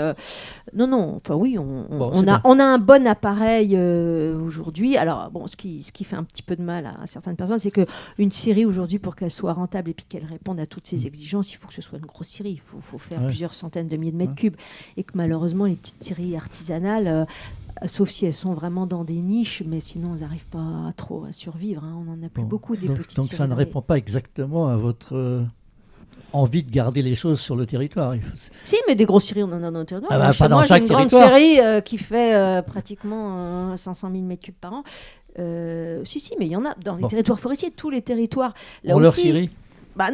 non. Enfin, oui, on a un bon appareil aujourd'hui. Alors, ce qui fait un petit peu de mal à certaines personnes, c'est qu'une scierie aujourd'hui, pour qu'elle soit rentable et puis qu'elle réponde à toutes ces exigences, il faut que ce soit une grosse scierie. Il faut faire plusieurs centaines de milliers de mètres cubes. Et que malheureusement, les petites scieries artisanales, sauf si elles sont vraiment dans des niches, mais sinon elles n'arrivent pas trop à survivre. On n'en a plus beaucoup des petites scieries. Donc ça ne répond pas exactement à votre envie de garder les choses sur le territoire. Si, mais des grosses scieries, on en a dans le territoire. Pas dans chaque j'ai une territoire. grande scierie qui fait pratiquement 500 000 mètres cubes par an. Si, mais il y en a dans les territoires forestiers, tous les territoires. Là pour aussi, leur scierie.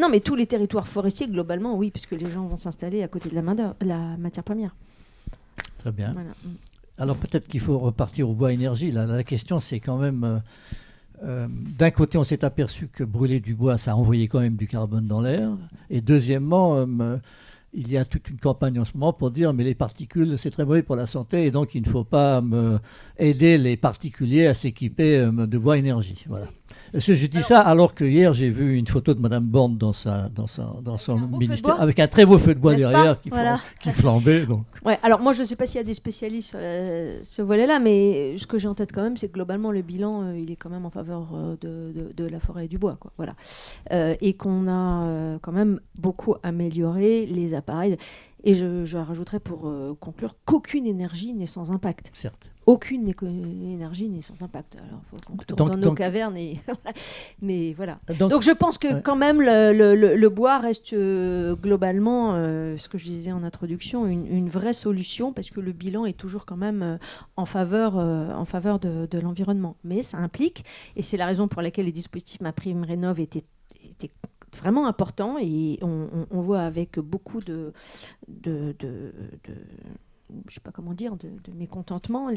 Non, mais tous les territoires forestiers, globalement, oui, puisque les gens vont s'installer à côté de la matière première. Très bien. Voilà. Alors peut-être qu'il faut repartir au bois énergie. La question, c'est quand même... d'un côté, on s'est aperçu que brûler du bois, ça envoyait quand même du carbone dans l'air. Et deuxièmement, il y a toute une campagne en ce moment pour dire mais les particules, c'est très mauvais pour la santé et donc il ne faut pas aider les particuliers à s'équiper de bois énergie. Voilà. Je dis ça alors que hier j'ai vu une photo de Madame Borne dans son ministère avec un très beau feu de bois derrière qui flambait. Donc. Ouais, alors moi je ne sais pas s'il y a des spécialistes sur ce volet-là, mais ce que j'ai en tête quand même, c'est que globalement le bilan il est quand même en faveur de la forêt et du bois, quoi. Voilà. Et qu'on a quand même beaucoup amélioré les appareils. Et je rajouterais pour conclure qu'aucune énergie n'est sans impact. Certes. Aucune énergie n'est sans impact. Alors, il faut qu'on retourne dans nos cavernes. Mais voilà. Donc, je pense que quand même, le bois reste globalement, ce que je disais en introduction, une vraie solution parce que le bilan est toujours quand même en faveur de l'environnement. Mais ça implique, et c'est la raison pour laquelle les dispositifs MaPrimeRénov' étaient vraiment important et on voit avec beaucoup de je sais pas comment dire, de mécontentement,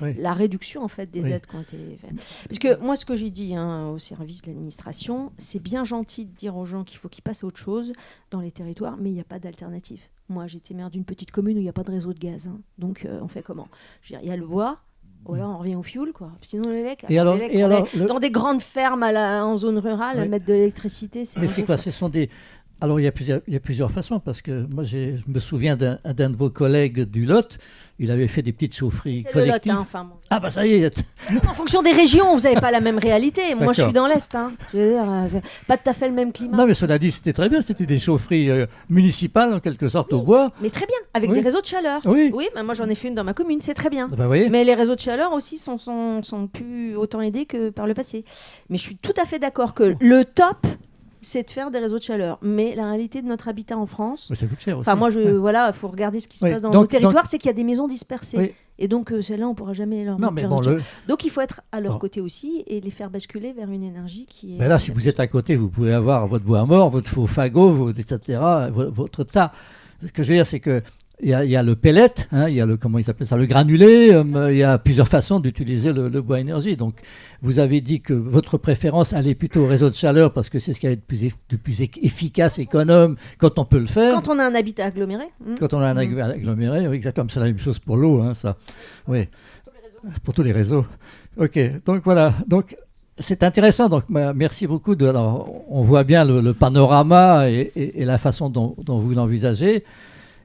la réduction en fait des aides qui ont été faites. Parce que moi, ce que j'ai dit au service de l'administration, c'est bien gentil de dire aux gens qu'il faut qu'ils passent à autre chose dans les territoires, mais il n'y a pas d'alternative. Moi, j'étais maire d'une petite commune où il n'y a pas de réseau de gaz. Donc, on fait comment ? Je veux dire, il y a le bois. Ou alors on revient au fioul, quoi. Sinon dans des grandes fermes en zone rurale, mettre de l'électricité, c'est... Mais c'est quoi ? Ce sont des... Alors, il y a plusieurs façons, parce que moi, je me souviens d'un de vos collègues du Lot, il avait fait des petites chaufferies collectives. Le Lot, enfin, bon. Ah bah ça y est. En fonction des régions, vous n'avez pas la même réalité. Moi, je suis dans l'Est. Je veux dire, pas tout à fait le même climat. Non, mais cela dit, c'était très bien. C'était des chaufferies municipales, en quelque sorte, au bois. Mais très bien, avec des réseaux de chaleur. Oui, mais moi, j'en ai fait une dans ma commune, c'est très bien. Bah, mais les réseaux de chaleur aussi sont plus autant aidés que par le passé. Mais je suis tout à fait d'accord que le top... c'est de faire des réseaux de chaleur. Mais la réalité de notre habitat en France... ça coûte cher aussi. Enfin, moi, il faut regarder ce qui se passe dans nos territoires, c'est qu'il y a des maisons dispersées. Oui. Et donc, celles-là, on ne pourra jamais leur mettre. Donc, il faut être à leur côté aussi et les faire basculer vers une énergie qui est... Mais là, si vous êtes à côté, vous pouvez avoir votre bois mort, votre faux fagot, etc., votre tas. Ce que je veux dire, c'est que il y a le pellet, il y a comment ils appellent ça, le granulé. Il y a plusieurs façons d'utiliser le bois énergie. Donc, vous avez dit que votre préférence allait plutôt au réseau de chaleur parce que c'est ce qui est de plus efficace, économe, quand on peut le faire. Quand on a un habitat aggloméré. Quand on a un aggloméré, oui, exactement. C'est la même chose pour l'eau, ça. Oui. Pour tous les réseaux. Ok, donc voilà. Donc, c'est intéressant. Donc, merci beaucoup. Alors, on voit bien le panorama et la façon dont vous l'envisagez.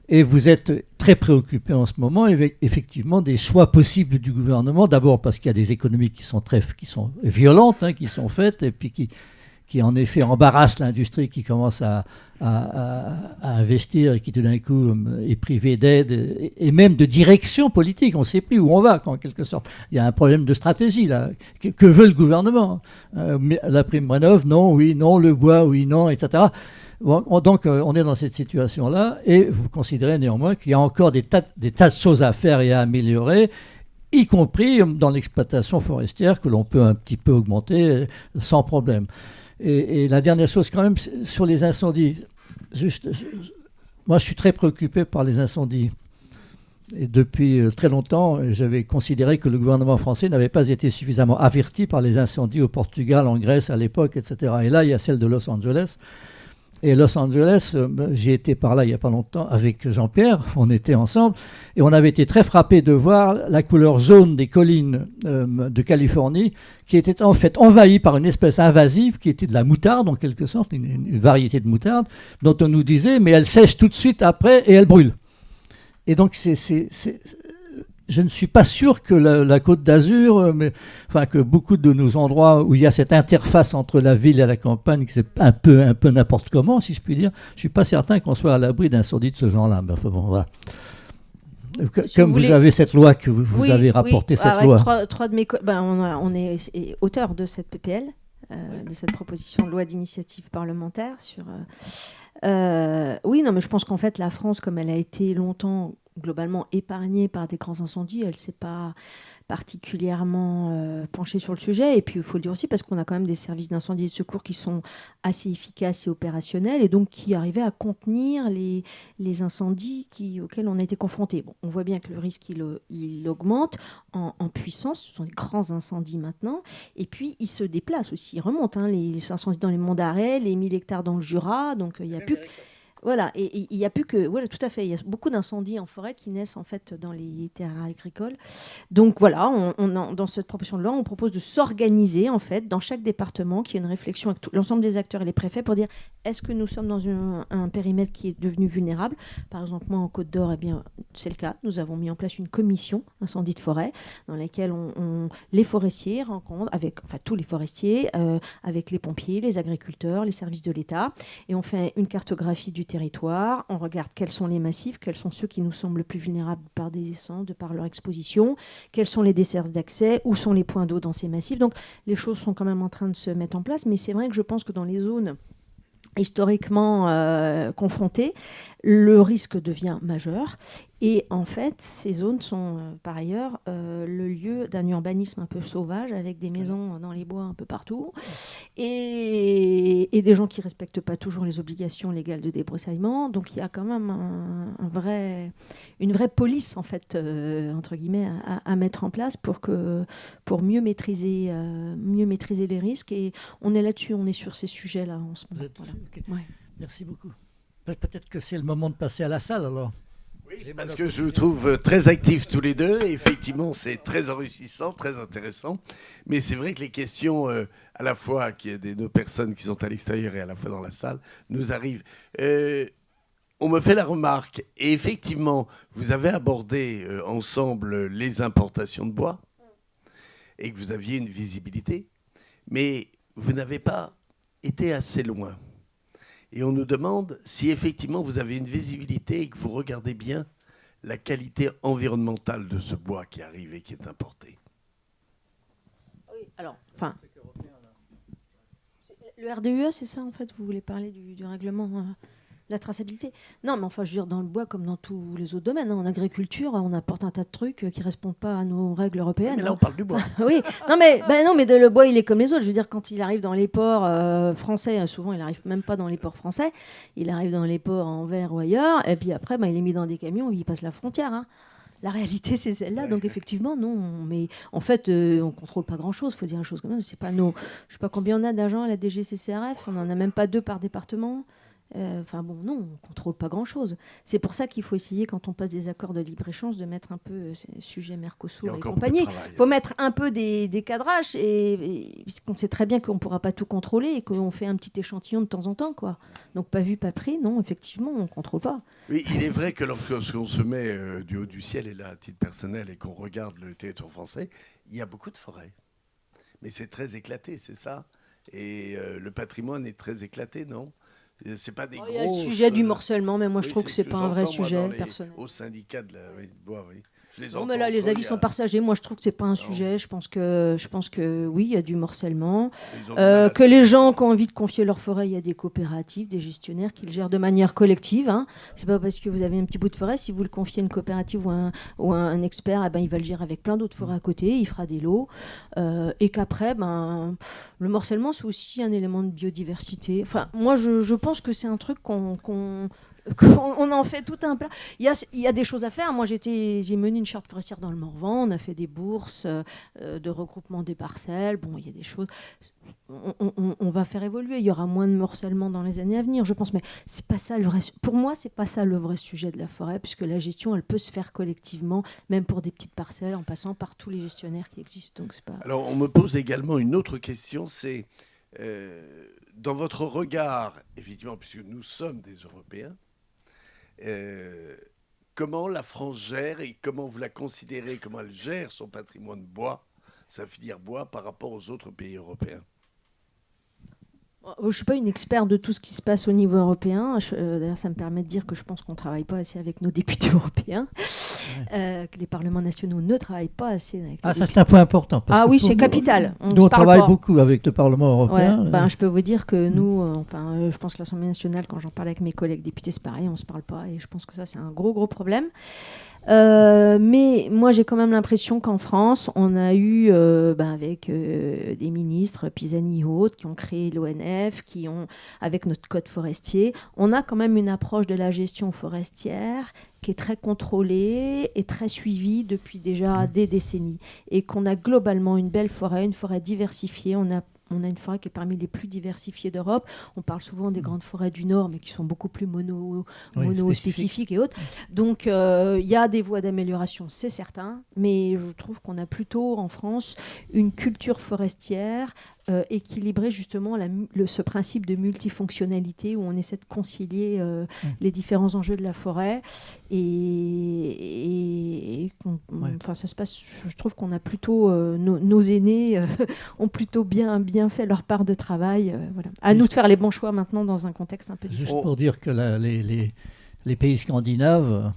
Et vous êtes très préoccupé en ce moment, effectivement, des choix possibles du gouvernement. D'abord parce qu'il y a des économies qui sont violentes, qui sont faites, et puis qui en effet embarrassent l'industrie qui commence à investir et qui tout d'un coup est privée d'aide et même de direction politique. On ne sait plus où on va, en quelque sorte. Il y a un problème de stratégie là. Que veut le gouvernement? La prime rénov', non, oui, non, le bois, oui, non, etc. Bon, donc on est dans cette situation-là et vous considérez néanmoins qu'il y a encore des tas de choses à faire et à améliorer, y compris dans l'exploitation forestière que l'on peut un petit peu augmenter sans problème. Et la dernière chose quand même, sur les incendies, moi je suis très préoccupé par les incendies. Et depuis très longtemps, j'avais considéré que le gouvernement français n'avait pas été suffisamment averti par les incendies au Portugal, en Grèce à l'époque, etc. Et là, il y a celle de Los Angeles. Et Los Angeles, j'ai été par là il n'y a pas longtemps avec Jean-Pierre, on était ensemble, et on avait été très frappés de voir la couleur jaune des collines de Californie, qui étaient en fait envahies par une espèce invasive qui était de la moutarde, en quelque sorte, une variété de moutarde, dont on nous disait, mais elle sèche tout de suite après et elle brûle. Et donc je ne suis pas sûr que la Côte d'Azur, que beaucoup de nos endroits où il y a cette interface entre la ville et la campagne, que c'est un peu n'importe comment, si je puis dire, je ne suis pas certain qu'on soit à l'abri d'incendies de ce genre-là. Mais enfin, bon, voilà. Comme vous avez cette loi que vous avez rapporté, cette loi. Trois de mes on est auteur de cette PPL, de cette proposition de loi d'initiative parlementaire sur... oui, non, mais je pense qu'en fait, la France, comme elle a été longtemps globalement épargnée par des grands incendies, elle ne s'est pas particulièrement penchée sur le sujet. Et puis, il faut le dire aussi, parce qu'on a quand même des services d'incendie et de secours qui sont assez efficaces et opérationnels, et donc qui arrivaient à contenir les incendies auxquels on a été confrontés. Bon, on voit bien que le risque, il augmente en puissance. Ce sont des grands incendies maintenant. Et puis, ils se déplacent aussi. Ils remontent, les incendies dans les monts d'Arrée, les 1000 hectares dans le Jura. Donc, il n'y a plus... Voilà, et il n'y a plus que... Voilà, tout à fait. Il y a beaucoup d'incendies en forêt qui naissent en fait dans les terres agricoles. Donc voilà, dans cette proposition de loi, on propose de s'organiser en fait dans chaque département, qu'il y ait une réflexion avec l'ensemble des acteurs et les préfets pour dire est-ce que nous sommes dans un périmètre qui est devenu vulnérable. Par exemple, moi en Côte d'Or, eh bien, c'est le cas. Nous avons mis en place une commission incendie de forêt dans laquelle les forestiers rencontrent tous les forestiers, avec les pompiers, les agriculteurs, les services de l'État, et on fait une cartographie du territoire, on regarde quels sont les massifs, quels sont ceux qui nous semblent le plus vulnérables par des incendies, de par leur exposition, quels sont les dessertes d'accès, où sont les points d'eau dans ces massifs. Donc les choses sont quand même en train de se mettre en place, mais c'est vrai que je pense que dans les zones historiquement confrontées, le risque devient majeur. Et en fait, ces zones sont par ailleurs le lieu d'un urbanisme un peu sauvage, avec des maisons dans les bois un peu partout, et des gens qui ne respectent pas toujours les obligations légales de débroussaillement. Donc il y a quand même une vraie police, en fait, entre guillemets, à mettre en place pour mieux maîtriser les risques. Et on est là-dessus, on est sur ces sujets-là en ce moment. Voilà. Okay. Ouais. Merci beaucoup. Peut-être que c'est le moment de passer à la salle, alors. Oui, parce que je vous trouve très actifs tous les deux. Et effectivement, c'est très enrichissant, très intéressant. Mais c'est vrai que les questions, à la fois qu'il y a de nos personnes qui sont à l'extérieur et à la fois dans la salle, nous arrivent. On me fait la remarque, et effectivement, vous avez abordé ensemble les importations de bois et que vous aviez une visibilité, mais vous n'avez pas été assez loin. Et on nous demande si effectivement vous avez une visibilité et que vous regardez bien la qualité environnementale de ce bois qui arrive et qui est importé. Oui, alors, le RDUE, c'est ça en fait, vous voulez parler du règlement la traçabilité. Non, mais enfin, je veux dire, dans le bois comme dans tous les autres domaines, en agriculture, on apporte un tas de trucs qui ne répondent pas à nos règles européennes. Mais là, on parle du bois. Oui, non, mais le bois, il est comme les autres. Je veux dire, quand il arrive dans les ports français, souvent, il n'arrive même pas dans les ports français. Il arrive dans les ports en Anvers ou ailleurs, et puis après, il est mis dans des camions, il passe la frontière. Hein. La réalité, c'est celle-là. Donc, effectivement, non. Mais en fait, on ne contrôle pas grand-chose. Il faut dire la chose comme ça. C'est pas je ne sais pas combien on a d'agents à la DGCCRF. On n'en a même pas 2 par département. Enfin bon, non, on ne contrôle pas grand-chose. C'est pour ça qu'il faut essayer, quand on passe des accords de libre-échange, de mettre un peu ces sujets Mercosur et compagnie. Il faut mettre un peu des cadrages, puisqu'on sait très bien qu'on ne pourra pas tout contrôler et qu'on fait un petit échantillon de temps en temps, quoi. Donc pas vu, pas pris, non, effectivement, on ne contrôle pas. Oui, il est vrai que lorsqu'on se met du haut du ciel, et là, à titre personnel, et qu'on regarde le territoire français, il y a beaucoup de forêts. Mais c'est très éclaté, c'est ça. Et le patrimoine est très éclaté, non? C'est pas des Il y a le sujet du morcellement, mais moi je trouve que c'est pas un vrai sujet personnel. Au syndicat de la bois, oui. Non, mais là, les avis sont partagés. Moi, je trouve que c'est pas un sujet. Je pense que oui, il y a du morcellement. Que les gens qui ont envie de confier leur forêt, il y a des coopératives, des gestionnaires qui le gèrent de manière collective. Hein. C'est pas parce que vous avez un petit bout de forêt, si vous le confiez à une coopérative ou un expert, il va le gérer avec plein d'autres forêts à côté. Il fera des lots. Et qu'après, le morcellement, c'est aussi un élément de biodiversité. Enfin, moi, je pense que c'est un truc qu'on en fait tout un plat. Il y a des choses à faire. Moi, j'ai mené une charte forestière dans le Morvan. On a fait des bourses de regroupement des parcelles. Bon, il y a des choses. On va faire évoluer. Il y aura moins de morcellement dans les années à venir, je pense. Mais c'est pas ça le vrai. Pour moi, c'est pas ça le vrai sujet de la forêt, puisque la gestion, elle peut se faire collectivement, même pour des petites parcelles, en passant par tous les gestionnaires qui existent. Donc, c'est pas... Alors, on me pose également une autre question. C'est dans votre regard, effectivement, puisque nous sommes des Européens. Comment la France gère et comment vous la considérez, comment elle gère son patrimoine bois, sa filière bois par rapport aux autres pays européens? Je ne suis pas une experte de tout ce qui se passe au niveau européen. D'ailleurs, ça me permet de dire que je pense qu'on ne travaille pas assez avec nos députés européens, que les parlements nationaux ne travaillent pas assez avec les députés. Ça, c'est un point important. Parce oui, c'est capital. Nous, on travaille beaucoup avec le Parlement européen. Ouais, je peux vous dire que nous, je pense que l'Assemblée nationale, quand j'en parle avec mes collègues députés, c'est pareil, on ne se parle pas. Et je pense que ça, c'est un gros problème. Mais moi, j'ai quand même l'impression qu'en France, on a eu, avec des ministres, Pisani et autres, qui ont créé l'ONF, avec notre code forestier, on a quand même une approche de la gestion forestière qui est très contrôlée et très suivie depuis déjà des décennies. Et qu'on a globalement une belle forêt, une forêt diversifiée. On a une forêt qui est parmi les plus diversifiées d'Europe. On parle souvent des grandes forêts du Nord, mais qui sont beaucoup plus mono-spécifiques et autres. Donc, il y a des voies d'amélioration, c'est certain, mais je trouve qu'on a plutôt en France une culture forestière équilibrer justement ce principe de multifonctionnalité où on essaie de concilier les différents enjeux de la forêt ça se passe. Je trouve qu'on a plutôt nos aînés ont plutôt bien fait leur part de travail. Voilà. À nous de faire les bons choix maintenant dans un contexte un peu différent. Juste pour dire que les pays scandinaves,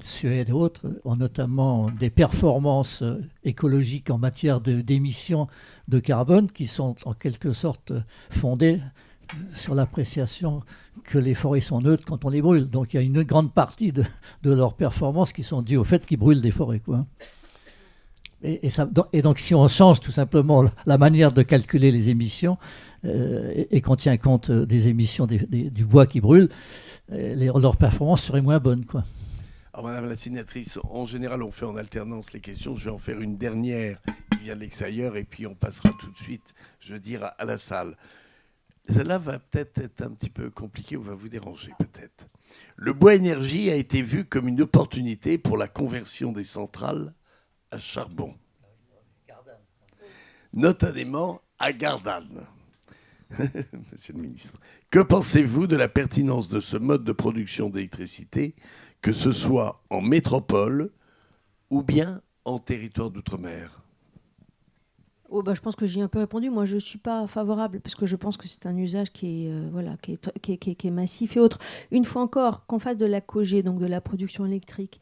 Suède et autres, ont notamment des performances écologiques en matière d'émissions de carbone qui sont en quelque sorte fondées sur l'appréciation que les forêts sont neutres quand on les brûle. Donc il y a une grande partie de leurs performances qui sont dues au fait qu'ils brûlent des forêts, quoi. Et donc si on change tout simplement la manière de calculer les émissions et qu'on tient compte des émissions du bois qui brûle, leurs performances seraient moins bonnes, quoi. Alors, Madame la sénatrice, en général, on fait en alternance les questions. Je vais en faire une dernière qui vient de l'extérieur et puis on passera tout de suite, je veux dire, à la salle. Celle-là va peut-être être un petit peu compliquée ou va vous déranger peut-être. Le bois énergie a été vu comme une opportunité pour la conversion des centrales à charbon, notamment à Gardanne. Monsieur le ministre, que pensez-vous de la pertinence de ce mode de production d'électricité, que ce soit en métropole ou bien en territoire d'outre-mer? Je pense que j'y ai un peu répondu. Moi, je ne suis pas favorable parce que je pense que c'est un usage qui est massif et autre. Une fois encore, qu'on fasse de la COGE, donc de la production électrique,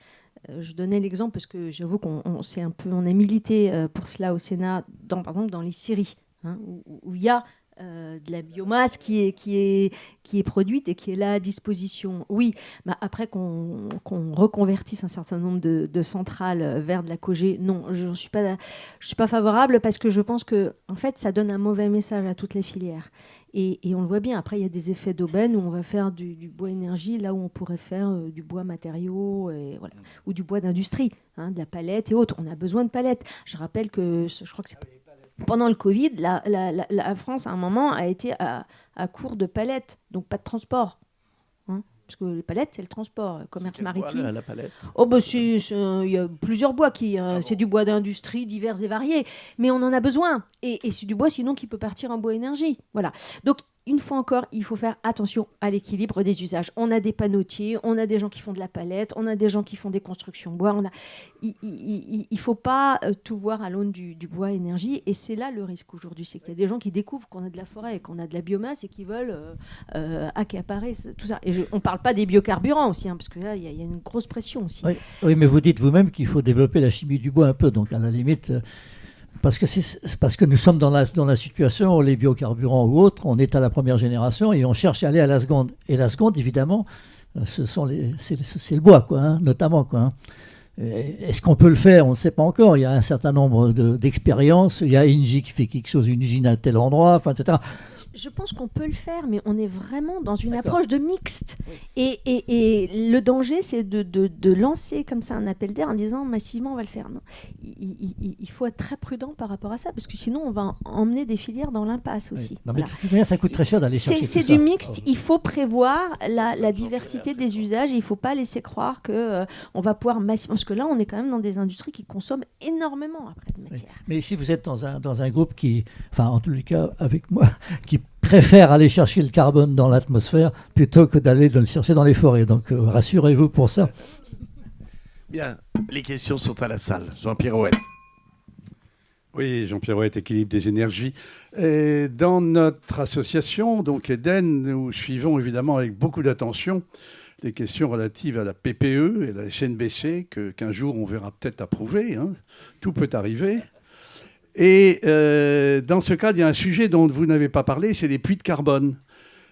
je donnais l'exemple parce que j'avoue on a milité pour cela au Sénat, par exemple dans les scieries, où il y a de la biomasse qui est produite et qui est là à disposition. Oui, mais après qu'on reconvertisse un certain nombre de centrales vers de la COGE, non, je suis pas favorable parce que je pense que en fait ça donne un mauvais message à toutes les filières. Et on le voit bien, après il y a des effets d'aubaine où on va faire du bois énergie là où on pourrait faire du bois matériaux ou du bois d'industrie, de la palette et autres. On a besoin de palettes. Je rappelle que je crois que c'est pendant le Covid, la France, à un moment, a été à court de palettes, donc pas de transport. Parce que les palettes, c'est le transport, commerce maritime. Bois, la palette. Oh, bah, il y a plusieurs bois c'est du bois d'industrie divers et variés, mais on en a besoin. Et c'est du bois sinon qui peut partir en bois énergie. Voilà. Donc, une fois encore, il faut faire attention à l'équilibre des usages. On a des panneautiers, on a des gens qui font de la palette, on a des gens qui font des constructions bois. Il ne faut pas tout voir à l'aune du bois énergie. Et c'est là le risque aujourd'hui. C'est qu'il y a des gens qui découvrent qu'on a de la forêt et qu'on a de la biomasse et qui veulent accaparer tout ça. Et on ne parle pas des biocarburants aussi, parce que là, il y a une grosse pression aussi. Oui, mais vous dites vous-même qu'il faut développer la chimie du bois un peu. Donc, à la limite... Parce que nous sommes dans la situation où les biocarburants ou autres, on est à la première génération et on cherche à aller à la seconde. Et la seconde, évidemment, c'est le bois, quoi, notamment. Quoi. Est-ce qu'on peut le faire? On ne sait pas encore. Il y a un certain nombre d'expériences. Il y a Engie qui fait quelque chose, une usine à tel endroit, etc. Je pense qu'on peut le faire, mais on est vraiment dans une approche de mixte. Oui. Et le danger, c'est de lancer comme ça un appel d'air en disant massivement on va le faire. Non. Il faut être très prudent par rapport à ça, parce que sinon on va emmener des filières dans l'impasse aussi. Non, mais de toute manière, ça coûte très cher d'aller chercher tout ça. C'est du mixte. Il faut prévoir la diversité des usages et il ne faut pas laisser croire qu'on va pouvoir massivement... Parce que là, on est quand même dans des industries qui consomment énormément après de matière. Oui. Mais si vous êtes dans un groupe qui, enfin en tous les cas avec moi, qui préfère aller chercher le carbone dans l'atmosphère plutôt que d'aller le chercher dans les forêts. Donc rassurez-vous pour ça. Bien, les questions sont à la salle. Jean-Pierre Ouette. Oui, Jean-Pierre Ouette, Équilibre des énergies. Et dans notre association, donc Eden, nous suivons évidemment avec beaucoup d'attention les questions relatives à la PPE et la SNBC, qu'un jour on verra peut-être approuver. Tout peut arriver. Et dans ce cadre, il y a un sujet dont vous n'avez pas parlé, c'est les puits de carbone.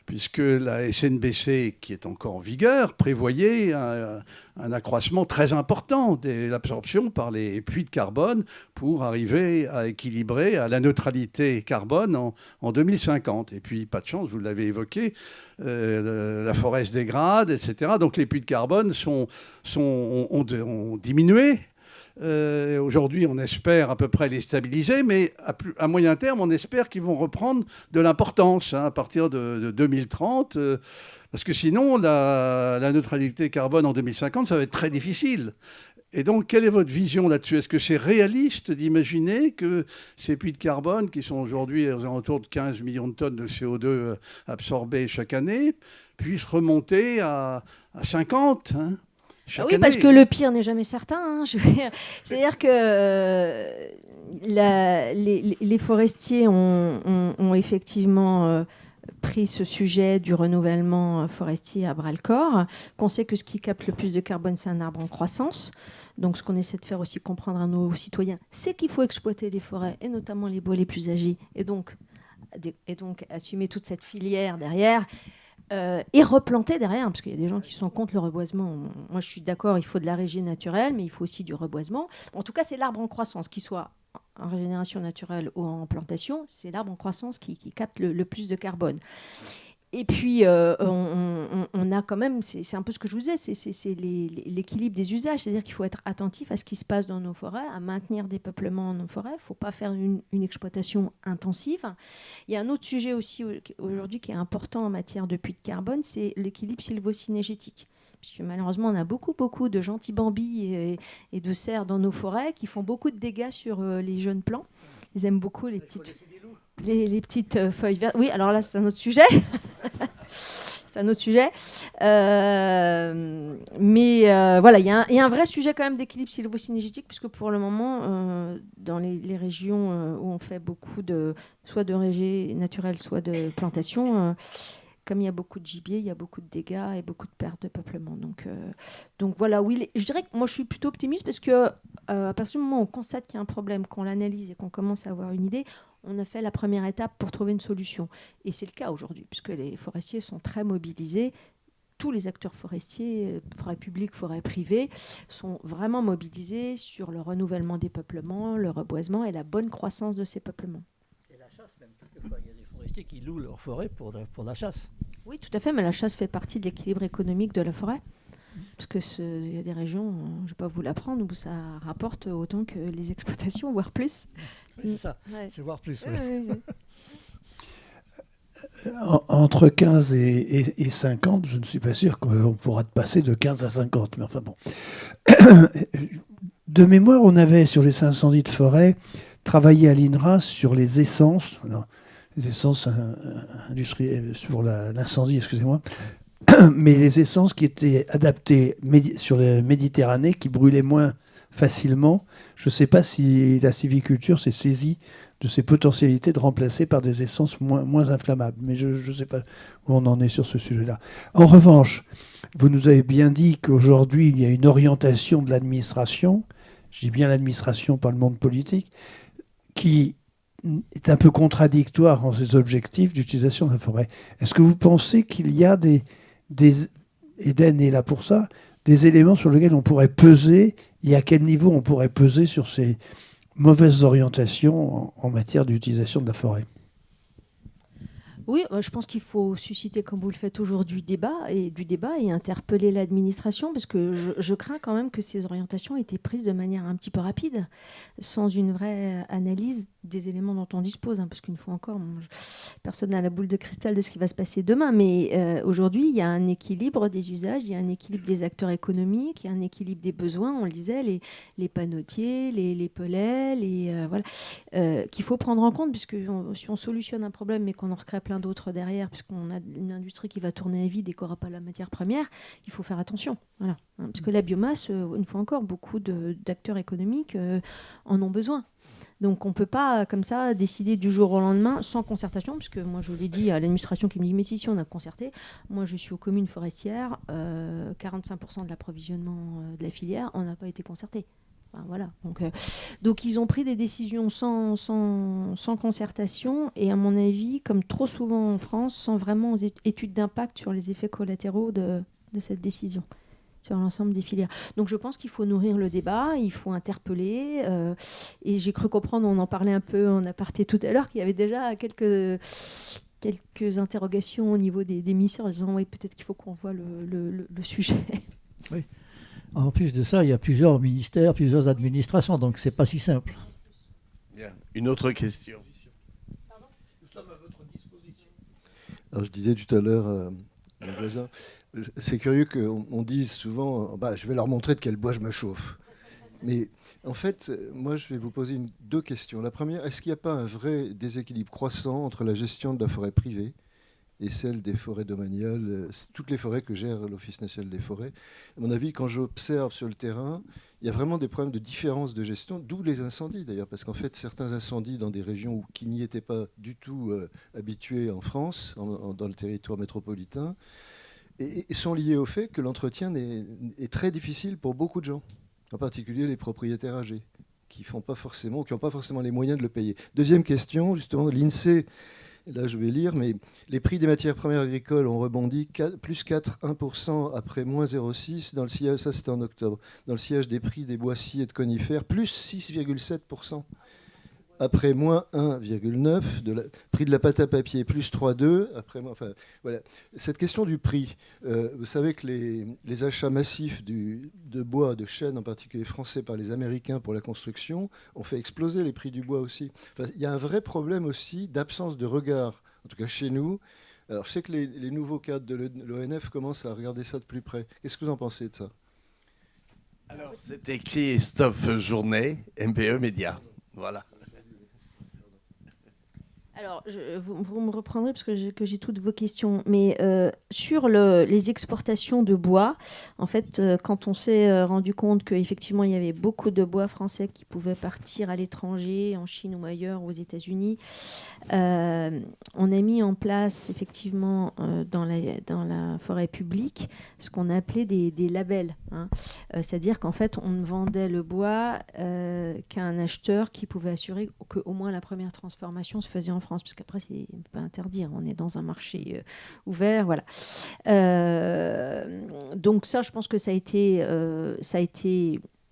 Puisque la SNBC, qui est encore en vigueur, prévoyait un accroissement très important de l'absorption par les puits de carbone pour arriver à équilibrer à la neutralité carbone en 2050. Et puis, pas de chance, vous l'avez évoqué, la forêt se dégrade, etc. Donc les puits de carbone ont diminué. Aujourd'hui, on espère à peu près les stabiliser, mais à moyen terme, on espère qu'ils vont reprendre de l'importance à partir de 2030, parce que sinon, la neutralité carbone en 2050, ça va être très difficile. Et donc, quelle est votre vision là-dessus? Est-ce que c'est réaliste d'imaginer que ces puits de carbone, qui sont aujourd'hui aux alentours de 15 millions de tonnes de CO2 absorbées chaque année, puissent remonter à 50 oui, parce que le pire n'est jamais certain. C'est-à-dire que les forestiers ont effectivement pris ce sujet du renouvellement forestier à bras-le-corps, qu'on sait que ce qui capte le plus de carbone, c'est un arbre en croissance. Donc ce qu'on essaie de faire aussi comprendre à nos citoyens, c'est qu'il faut exploiter les forêts, et notamment les bois les plus âgés, et donc assumer toute cette filière derrière. Et replanter derrière, parce qu'il y a des gens qui sont contre le reboisement. Moi, je suis d'accord, il faut de la régie naturelle, mais il faut aussi du reboisement. En tout cas, c'est l'arbre en croissance, qu'il soit en régénération naturelle ou en plantation, c'est l'arbre en croissance qui capte le plus de carbone. Et puis, on a quand même, c'est un peu ce que je vous disais, c'est l'équilibre des usages. C'est-à-dire qu'il faut être attentif à ce qui se passe dans nos forêts, à maintenir des peuplements dans nos forêts. Il ne faut pas faire une exploitation intensive. Il y a un autre sujet aussi aujourd'hui qui est important en matière de puits de carbone, c'est l'équilibre sylvo-cynégétique. Puisque malheureusement, on a beaucoup de gentils bambis et de cerfs dans nos forêts qui font beaucoup de dégâts sur les jeunes plants. Ils aiment beaucoup les petites feuilles vertes. Oui, alors là, c'est un autre sujet. C'est un autre sujet. Mais voilà, il y a un vrai sujet quand même d'équilibre sylvo-cynégétique, puisque pour le moment, dans les régions où on fait beaucoup soit de régé naturel, soit de plantation, comme il y a beaucoup de gibier, il y a beaucoup de dégâts et beaucoup de pertes de peuplement. Donc voilà, oui, je dirais que moi je suis plutôt optimiste parce que à partir du moment où on constate qu'il y a un problème, qu'on l'analyse et qu'on commence à avoir une idée, on a fait la première étape pour trouver une solution. Et c'est le cas aujourd'hui, puisque les forestiers sont très mobilisés. Tous les acteurs forestiers, forêt publique, forêt privée, sont vraiment mobilisés sur le renouvellement des peuplements, le reboisement et la bonne croissance de ces peuplements. Et la chasse même, quelquefois, il y a des forestiers qui louent leur forêt pour la chasse. Oui, tout à fait, mais la chasse fait partie de l'équilibre économique de la forêt. Parce qu'il y a des régions, je ne vais pas vous l'apprendre, où ça rapporte autant que les exploitations, voire plus. Oui, c'est ça, c'est voire plus. Oui. Entre 15 et 50, je ne suis pas sûr qu'on pourra passer de 15 à 50. Mais enfin bon. De mémoire, on avait sur les incendies de forêt travaillé à l'INRA sur les essences, non, les essences industrielles sur l'incendie, excusez-moi, mais les essences qui étaient adaptées sur la Méditerranée, qui brûlaient moins facilement. Je ne sais pas si la sylviculture s'est saisie de ces potentialités de remplacer par des essences moins inflammables. Mais je ne sais pas où on en est sur ce sujet-là. En revanche, vous nous avez bien dit qu'aujourd'hui, il y a une orientation de l'administration, je dis bien l'administration, pas le monde politique, qui est un peu contradictoire en ses objectifs d'utilisation de la forêt. Est-ce que vous pensez qu'il y a Eden est là pour ça, des éléments sur lesquels on pourrait peser et à quel niveau on pourrait peser sur ces mauvaises orientations en matière d'utilisation de la forêt? Oui, je pense qu'il faut susciter, comme vous le faites aujourd'hui, du débat et interpeller l'administration, parce que je crains quand même que ces orientations aient été prises de manière un petit peu rapide, sans une vraie analyse des éléments dont on dispose, parce qu'une fois encore, personne n'a la boule de cristal de ce qui va se passer demain, mais aujourd'hui, il y a un équilibre des usages, il y a un équilibre des acteurs économiques, il y a un équilibre des besoins, on le disait, les panneaux-tiers, les pellets, qu'il faut prendre en compte, puisque si on solutionne un problème mais qu'on en recrée plein d'autres derrière, puisqu'on a une industrie qui va tourner à vide et qui n'aura pas la matière première, il faut faire attention. Voilà. Parce que la biomasse, une fois encore, beaucoup d'acteurs économiques en ont besoin. Donc on ne peut pas, comme ça, décider du jour au lendemain sans concertation, puisque moi, je l'ai dit à l'administration qui me dit « mais si on a concerté », moi je suis aux communes forestières, 45% de l'approvisionnement de la filière, on n'a pas été concerté. Enfin, voilà. Donc ils ont pris des décisions sans concertation et à mon avis, comme trop souvent en France, sans vraiment étude d'impact sur les effets collatéraux de cette décision sur l'ensemble des filières. Donc je pense qu'il faut nourrir le débat, il faut interpeller. Et j'ai cru comprendre, on en parlait un peu en aparté tout à l'heure, qu'il y avait déjà quelques interrogations au niveau des ministères en disant oui, peut-être qu'il faut qu'on voit le sujet. Oui. En plus de ça, il y a plusieurs ministères, plusieurs administrations, donc c'est pas si simple. Bien. Une autre question. Nous sommes à votre disposition. Alors je disais tout à l'heure à mon voisin, c'est curieux qu'on dise souvent je vais leur montrer de quel bois je me chauffe. Mais en fait, moi je vais vous poser deux questions. La première, est-ce qu'il n'y a pas un vrai déséquilibre croissant entre la gestion de la forêt privée et celle des forêts domaniales, toutes les forêts que gère l'Office national des forêts? À mon avis, quand j'observe sur le terrain, il y a vraiment des problèmes de différence de gestion, d'où les incendies d'ailleurs, parce qu'en fait, certains incendies dans des régions qui n'y étaient pas du tout habituées en France, dans le territoire métropolitain, et sont liés au fait que l'entretien est très difficile pour beaucoup de gens, en particulier les propriétaires âgés, qui n'ont pas forcément les moyens de le payer. Deuxième question, justement, l'INSEE. Là, je vais lire, mais les prix des matières premières agricoles ont rebondi plus 4,1% après moins 0,6 dans le sillage, ça c'était en octobre, dans le sillage des prix des boissiers et de conifères, plus 6,7% après moins 1,9, prix de la pâte à papier, plus 3,2, après, enfin, voilà. Cette question du prix, vous savez que les achats massifs de bois, de chêne en particulier français par les Américains pour la construction, ont fait exploser les prix du bois aussi. Enfin, il y a un vrai problème aussi d'absence de regard, en tout cas chez nous. Alors je sais que les nouveaux cadres de l'ONF commencent à regarder ça de plus près. Qu'est-ce que vous en pensez de ça? Alors, c'était Christophe Journet, MPE Média. Voilà. Alors, vous me reprendrez parce que j'ai toutes vos questions. Mais sur les exportations de bois, en fait, quand on s'est rendu compte qu'effectivement, il y avait beaucoup de bois français qui pouvaient partir à l'étranger, en Chine ou ailleurs, aux États-Unis, on a mis en place, effectivement, dans la forêt publique, ce qu'on a appelé des labels. C'est-à-dire qu'en fait, on ne vendait le bois qu'à un acheteur qui pouvait assurer qu'au moins la première transformation se faisait en France, parce qu'après, c'est pas interdire. On est dans un marché ouvert, voilà. Donc ça, je pense que ça a été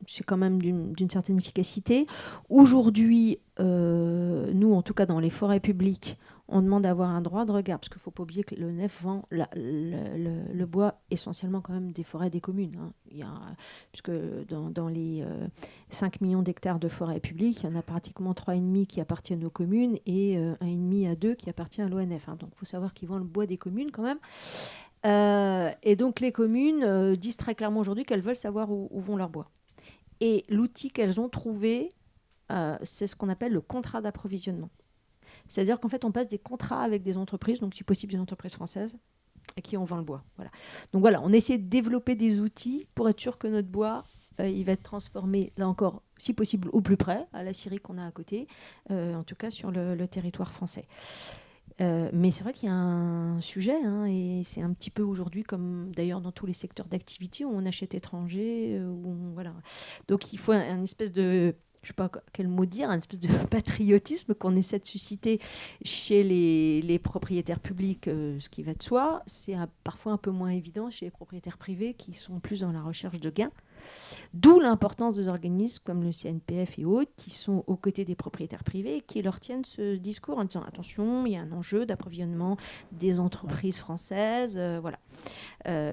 c'est quand même d'une certaine efficacité. Aujourd'hui, nous, en tout cas dans les forêts publiques, on demande d'avoir un droit de regard, parce qu'il ne faut pas oublier que l'ONF vend le bois essentiellement quand même des forêts des communes. Puisque dans les 5 millions d'hectares de forêts publiques, il y en a pratiquement 3,5 qui appartiennent aux communes et 1,5 à 2 qui appartiennent à l'ONF. Donc il faut savoir qu'ils vendent le bois des communes quand même. Et donc les communes disent très clairement aujourd'hui qu'elles veulent savoir où vont leurs bois. Et l'outil qu'elles ont trouvé, c'est ce qu'on appelle le contrat d'approvisionnement. C'est-à-dire qu'en fait, on passe des contrats avec des entreprises, donc si possible des entreprises françaises, à qui on vend le bois. Voilà. Donc voilà, on essaie de développer des outils pour être sûr que notre bois, il va être transformé, là encore, si possible, au plus près, à la scierie qu'on a à côté, en tout cas sur le territoire français. Mais c'est vrai qu'il y a un sujet, et c'est un petit peu aujourd'hui, comme d'ailleurs dans tous les secteurs d'activité, où on achète étranger, voilà. Donc il faut un espèce de... je ne sais pas quel mot dire, un espèce de patriotisme qu'on essaie de susciter chez les propriétaires publics, ce qui va de soi. C'est parfois un peu moins évident chez les propriétaires privés qui sont plus dans la recherche de gains. D'où l'importance des organismes comme le CNPF et autres qui sont aux côtés des propriétaires privés et qui leur tiennent ce discours en disant attention, il y a un enjeu d'approvisionnement des entreprises françaises, voilà.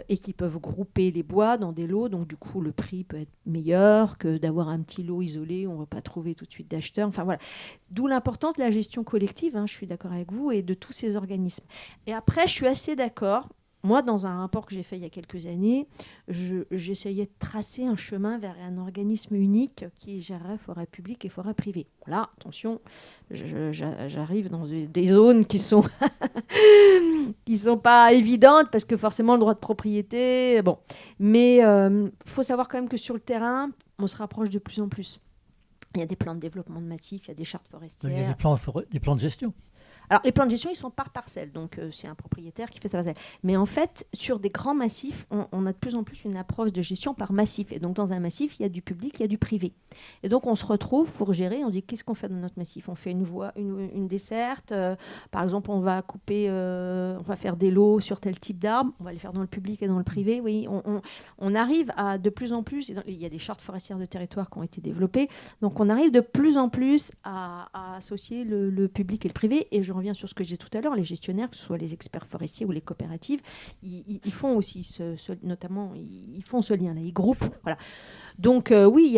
Et qui peuvent grouper les bois dans des lots, donc du coup le prix peut être meilleur que d'avoir un petit lot isolé où on ne va pas trouver tout de suite d'acheteurs. Enfin voilà. D'où l'importance de la gestion collective, je suis d'accord avec vous, et de tous ces organismes. Et après, je suis assez d'accord. Moi, dans un rapport que j'ai fait il y a quelques années, j'essayais de tracer un chemin vers un organisme unique qui gérerait forêt publique et forêt privée. Là, attention, j'arrive dans des zones qui sont pas évidentes parce que forcément le droit de propriété, bon. Mais faut savoir quand même que sur le terrain, on se rapproche de plus en plus. Il y a des plans de développement de massifs, il y a des chartes forestières. Il y a des plans de gestion. Alors, les plans de gestion, ils sont par parcelle. Donc, c'est un propriétaire qui fait sa parcelle. Mais en fait, sur des grands massifs, on a de plus en plus une approche de gestion par massif. Et donc, dans un massif, il y a du public, il y a du privé. Et donc, on se retrouve pour gérer. On dit, qu'est-ce qu'on fait dans notre massif ? On fait une voie, une desserte. Par exemple, on va couper, on va faire des lots sur tel type d'arbre. On va les faire dans le public et dans le privé. Oui, on arrive à de plus en plus... il y a des chartes forestières de territoire qui ont été développées. Donc, on arrive de plus en plus à associer le public et le privé. Et je reviens sur ce que j'ai dit tout à l'heure, les gestionnaires, que ce soit les experts forestiers ou les coopératives, ils font aussi notamment, ils font ce lien-là, ils groupent. Voilà. Donc oui, il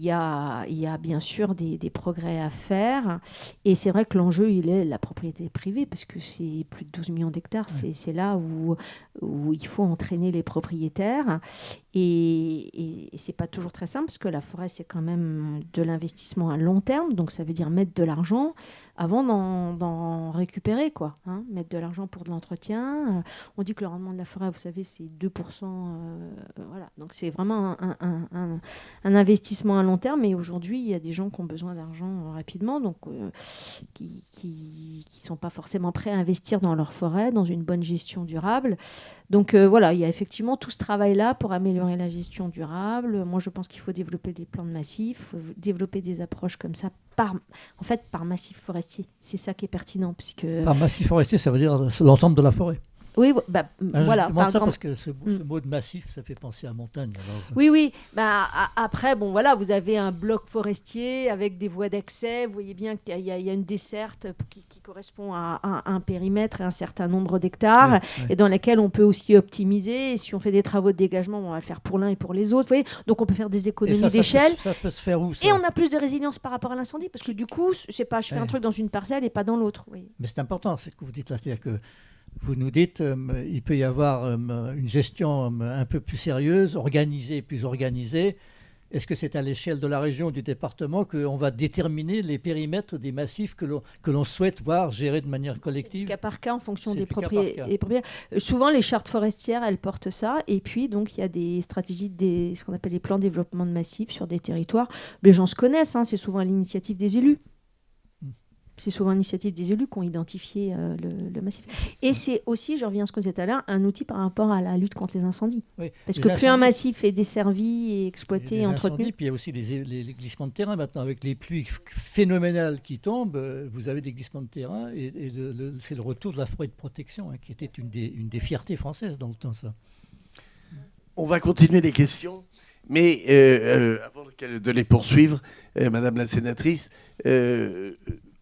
y a bien sûr des progrès à faire. Et c'est vrai que l'enjeu, il est la propriété privée, parce que c'est plus de 12 millions d'hectares. Ouais. C'est là où il faut entraîner les propriétaires. Et c'est pas toujours très simple, parce que la forêt, c'est quand même de l'investissement à long terme. Donc ça veut dire mettre de l'argent avant d'en récupérer, quoi. Mettre de l'argent pour de l'entretien. On dit que le rendement de la forêt, vous savez, c'est 2%. Voilà. Donc c'est vraiment un investissement à long terme. Et aujourd'hui, il y a des gens qui ont besoin d'argent rapidement, donc qui sont pas forcément prêts à investir dans leur forêt, dans une bonne gestion durable. Donc voilà, il y a effectivement tout ce travail-là pour améliorer la gestion durable. Moi, je pense qu'il faut développer des plans de massifs, développer des approches comme ça par massif forestier. C'est ça qui est pertinent. Puisque... Par massif forestier, ça veut dire l'ensemble de la forêt. Oui, voilà. Je demande ça parce que ce mot de massif, ça fait penser à montagne. Alors... Oui. Après, bon, voilà, vous avez un bloc forestier avec des voies d'accès. Vous voyez bien qu'il y a une desserte qui correspond à un périmètre et un certain nombre d'hectares, et dans laquelle on peut aussi optimiser. Et si on fait des travaux de dégagement, on va le faire pour l'un et pour les autres. Vous voyez, donc on peut faire des économies d'échelle. Ça peut se faire où, ça ? Et on a plus de résilience par rapport à l'incendie, parce que du coup, c'est pas je fais un truc dans une parcelle et pas dans l'autre. Oui. Mais c'est important, c'est ce que vous dites là, c'est-à-dire que vous nous dites il peut y avoir une gestion un peu plus sérieuse, plus organisée. Est-ce que c'est à l'échelle de la région, du département, qu'on va déterminer les périmètres des massifs que l'on souhaite voir gérer de manière collective ? Cas par cas, en fonction des propriétaires. Souvent, les chartes forestières, elles portent ça. Et puis, donc, il y a des stratégies, ce qu'on appelle les plans de développement de massifs sur des territoires. Les gens se connaissent, c'est souvent à l'initiative des élus. C'est souvent l'initiative des élus qui ont identifié le massif. Et c'est aussi, je reviens à ce que vous disais tout à l'heure, un outil par rapport à la lutte contre les incendies. Oui, parce que plus un massif est desservi et exploité et entretenu... Puis il y a aussi les glissements de terrain maintenant. Avec les pluies phénoménales qui tombent, vous avez des glissements de terrain et c'est le retour de la forêt de protection qui était une des fiertés françaises dans le temps, ça. On va continuer les questions. Mais avant de les poursuivre, Madame la sénatrice...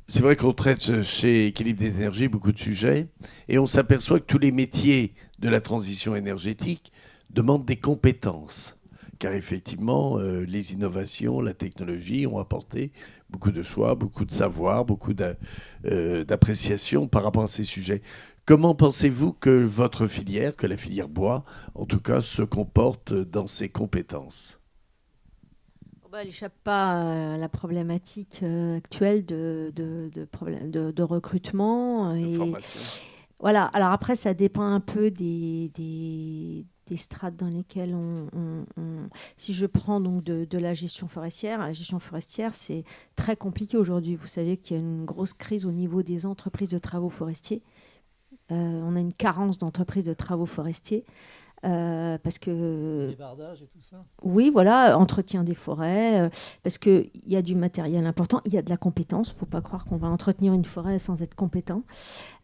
C'est vrai qu'on traite chez Équilibre des énergies beaucoup de sujets et on s'aperçoit que tous les métiers de la transition énergétique demandent des compétences. Car effectivement, les innovations, la technologie ont apporté beaucoup de choix, beaucoup de savoir, beaucoup d'appréciation par rapport à ces sujets. Comment pensez-vous que votre filière, que la filière bois, en tout cas, se comporte dans ses compétences ? Elle n'échappe pas à la problématique actuelle de recrutement. De Et formation. voilà. Alors après, ça dépend un peu des strates dans lesquelles Si je prends donc de la gestion forestière, c'est très compliqué aujourd'hui. Vous savez qu'il y a une grosse crise au niveau des entreprises de travaux forestiers. On a une carence d'entreprises de travaux forestiers. Parce que Débardage et tout ça. oui, voilà, entretien des forêts, parce qu'il y a du matériel important, il y a de la compétence. Il ne faut pas croire qu'on va entretenir une forêt sans être compétent.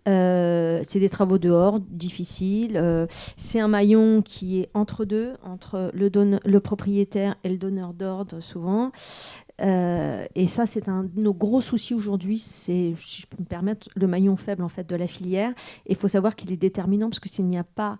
C'est des travaux dehors, difficiles. C'est un maillon qui est entre deux, entre le propriétaire et le donneur d'ordre, souvent. Et ça, c'est un de nos gros soucis aujourd'hui. C'est, si je peux me permettre, le maillon faible en fait, de la filière. Et il faut savoir qu'il est déterminant, parce que s'il n'y a pas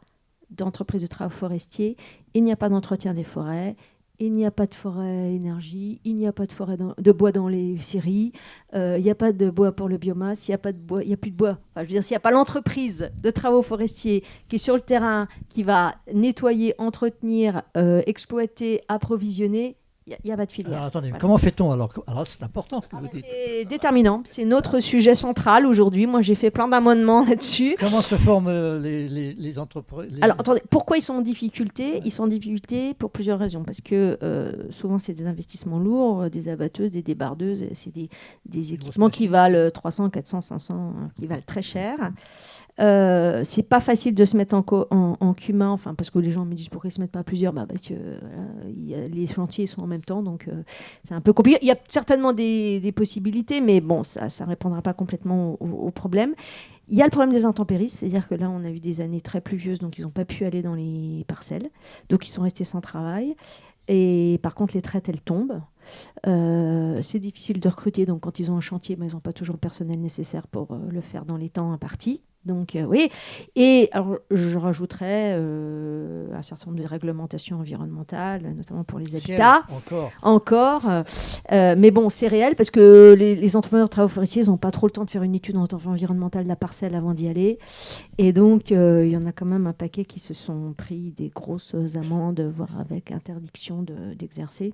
d'entreprise de travaux forestiers, il n'y a pas d'entretien des forêts, il n'y a pas de forêt énergie, il n'y a pas de forêt de bois dans les scieries, il n'y a pas de bois pour le biomasse, il n'y a pas de bois, il n'y a plus de bois. Enfin, je veux dire, s'il n'y a pas l'entreprise de travaux forestiers qui est sur le terrain, qui va nettoyer, entretenir, exploiter, approvisionner, il n'y a pas de filière. Alors attendez, Voilà. comment fait-on alors c'est important ce que vous dites. C'est déterminant, c'est notre sujet central aujourd'hui. Moi, j'ai fait plein d'amendements là-dessus. Comment se forment les entreprises Alors, attendez, pourquoi ils sont en difficulté ? Ils sont en difficulté pour plusieurs raisons. Parce que souvent, c'est des investissements lourds, des abatteuses, des débardeuses. C'est des équipements qui valent 300, 400, 500, qui valent très cher. C'est pas facile de se mettre en cumin, enfin, parce que les gens me disent pourquoi ils se mettent pas à plusieurs, parce que les chantiers sont en même temps, donc c'est un peu compliqué. Il y a certainement des possibilités, mais bon, ça répondra pas complètement au problème. Il y a le problème des intempéries, c'est-à-dire que là, on a eu des années très pluvieuses, donc ils n'ont pas pu aller dans les parcelles, donc ils sont restés sans travail. Et par contre, les traites, elles tombent. C'est difficile de recruter, donc quand ils ont un chantier, ils n'ont pas toujours le personnel nécessaire pour le faire dans les temps impartis. Donc oui, et alors je rajouterais un certain nombre de réglementations environnementales, notamment pour les habitats. Encore. Mais bon, c'est réel parce que les entrepreneurs de travaux forestiers n'ont pas trop le temps de faire une étude environnementale de la parcelle avant d'y aller. Et donc, il y en a quand même un paquet qui se sont pris des grosses amendes, voire avec interdiction d'exercer.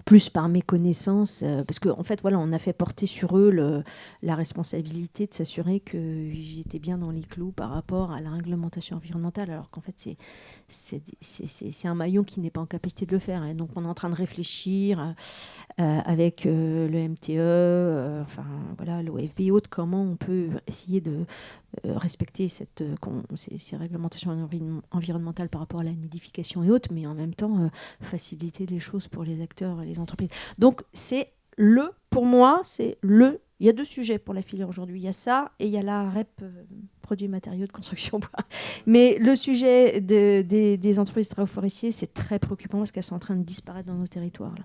Plus par méconnaissance, parce qu'en fait, voilà, on a fait porter sur eux la responsabilité de s'assurer qu'ils étaient bien dans les clous par rapport à la réglementation environnementale, alors qu'en fait, c'est un maillon qui n'est pas en capacité de le faire. Et donc, on est en train de réfléchir avec le MTE, enfin, voilà, l'OFB et autres, comment on peut essayer de respecter ces réglementations environnementales par rapport à la nidification et autres, mais en même temps faciliter les choses pour les acteurs et les entreprises. Donc pour moi, il y a deux sujets pour la filière aujourd'hui. Il y a ça et il y a la REP, produits matériaux de construction bois. Mais le sujet des entreprises de travaux forestiers, c'est très préoccupant parce qu'elles sont en train de disparaître dans nos territoires. Là.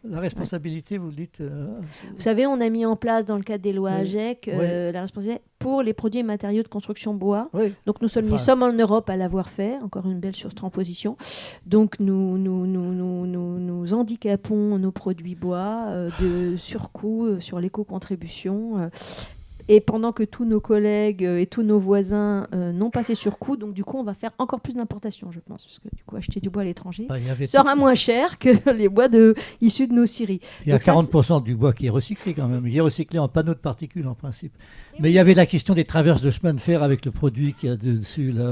La responsabilité, vous le dites. Vous savez, on a mis en place dans le cadre des lois AGEC la responsabilité pour les produits et matériaux de construction bois. Oui. Donc nous sommes en Europe à l'avoir fait, encore une belle surtransposition. Donc nous handicapons nos produits bois de surcoût sur l'éco-contribution. Et pendant que tous nos collègues et tous nos voisins n'ont pas ces surcoûts, donc du coup, on va faire encore plus d'importations, je pense. Parce que du coup, acheter du bois à l'étranger sera moins cher que les bois issus de nos scieries. Il y a 40% du bois qui est recyclé quand même. Il est recyclé en panneaux de particules en principe. Mais il y avait la question des traverses de chemin de fer avec le produit qu'il y a dessus. Là,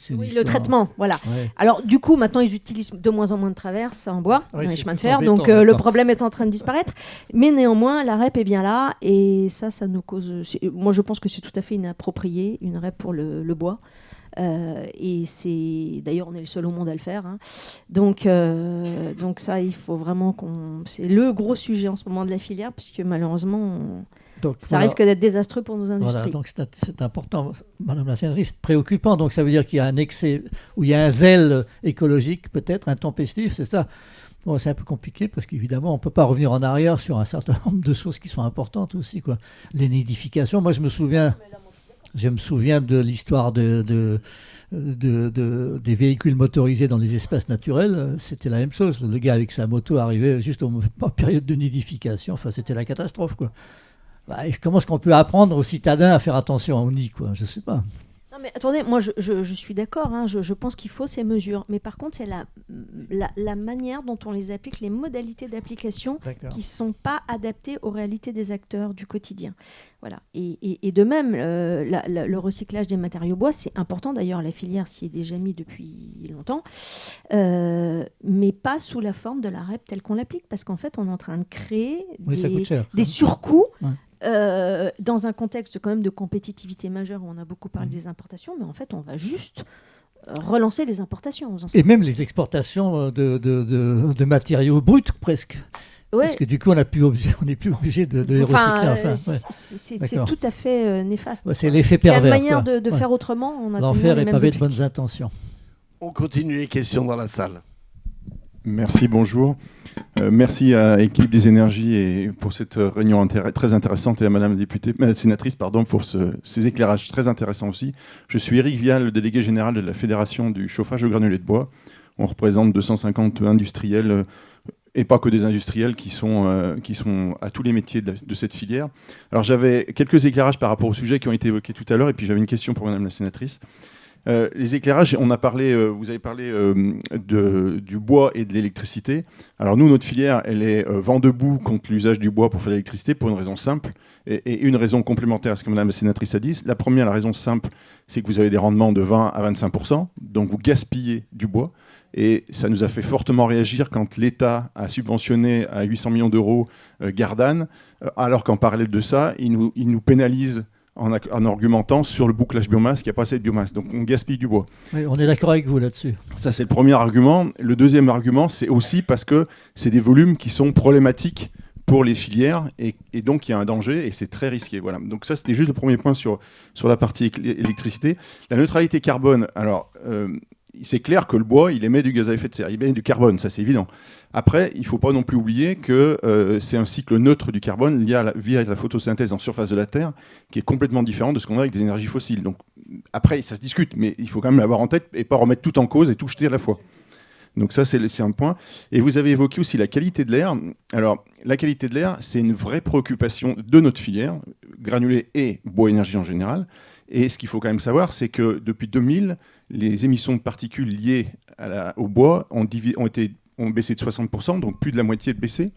le traitement, voilà. Ouais. Alors du coup, maintenant, ils utilisent de moins en moins de traverses en bois dans les chemins de fer. Donc le problème est en train de disparaître. Mais néanmoins, la REP est bien là. Et ça nous cause... Moi, je pense que c'est tout à fait inapproprié, une REP pour le bois. Et d'ailleurs, on est le seul au monde à le faire. Hein. Donc ça, il faut vraiment c'est le gros sujet en ce moment de la filière, puisque malheureusement... ça risque d'être désastreux pour nos industries. Voilà, donc c'est important, Madame la sénatrice, c'est préoccupant. Donc ça veut dire qu'il y a un excès, ou il y a un zèle écologique peut-être, intempestif, c'est ça. Bon, c'est un peu compliqué parce qu'évidemment, on ne peut pas revenir en arrière sur un certain nombre de choses qui sont importantes aussi, quoi. Les nidifications, moi je me souviens de l'histoire des véhicules motorisés dans les espaces naturels. C'était la même chose. Le gars avec sa moto arrivait juste en période de nidification. Enfin, c'était la catastrophe, quoi. Bah, comment est-ce qu'on peut apprendre aux citadins à faire attention au nid, quoi? Je ne sais pas. Non mais attendez, moi je suis d'accord, hein, je pense qu'il faut ces mesures, mais par contre c'est la manière dont on les applique, les modalités d'application qui ne sont pas adaptées aux réalités des acteurs du quotidien. Voilà. Et de même, le recyclage des matériaux bois, c'est important, d'ailleurs la filière s'y est déjà mise depuis longtemps, mais pas sous la forme de la REP telle qu'on l'applique, parce qu'en fait on est en train de créer des surcoûts. Ouais. Dans un contexte quand même de compétitivité majeure où on a beaucoup parlé des importations, mais en fait on va juste relancer les importations. Et même les exportations de matériaux bruts presque. Ouais. Parce que du coup on n'est plus obligé de les recycler. C'est tout à fait néfaste. Ouais, c'est l'effet pervers. Il y a une manière de faire autrement. L'enfer est pavé de bonnes intentions. On continue les questions dans la salle. Merci, bonjour. Merci à Équilibre des énergies et pour cette réunion très intéressante et à Madame la sénatrice pour ces éclairages très intéressants aussi. Je suis Éric Vial, le délégué général de la Fédération du chauffage au granulé de bois. On représente 250 industriels et pas que des industriels qui sont à tous les métiers de cette filière. Alors j'avais quelques éclairages par rapport aux sujets qui ont été évoqués tout à l'heure et puis j'avais une question pour Madame la sénatrice. Les éclairages, vous avez parlé du bois et de l'électricité. Alors nous, notre filière, elle est vent debout contre l'usage du bois pour faire de l'électricité pour une raison simple et une raison complémentaire à ce que Madame la sénatrice a dit. La raison simple, c'est que vous avez des rendements de 20 à 25%, donc vous gaspillez du bois. Et ça nous a fait fortement réagir quand l'État a subventionné à 800 millions d'euros Gardanne, alors qu'en parallèle de ça, il nous pénalise en argumentant sur le bouclage biomasse, qu'il n'y a pas assez de biomasse. Donc on gaspille du bois. Oui, on est d'accord avec vous là-dessus. Ça, c'est le premier argument. Le deuxième argument, c'est aussi parce que c'est des volumes qui sont problématiques pour les filières et donc il y a un danger et c'est très risqué. Voilà. Donc ça, c'était juste le premier point sur la partie électricité. La neutralité carbone, alors c'est clair que le bois, il émet du gaz à effet de serre, il émet du carbone, ça c'est évident. Après, il ne faut pas non plus oublier que c'est un cycle neutre du carbone via la photosynthèse en surface de la Terre, qui est complètement différent de ce qu'on a avec des énergies fossiles. Donc après, ça se discute, mais il faut quand même l'avoir en tête et pas remettre tout en cause et tout jeter à la fois. Donc ça, c'est un point. Et vous avez évoqué aussi la qualité de l'air. Alors, la qualité de l'air, c'est une vraie préoccupation de notre filière, granulés et bois-énergie en général. Et ce qu'il faut quand même savoir, c'est que depuis 2000, les émissions de particules liées au bois ont baissé de 60%, donc plus de la moitié de baissé.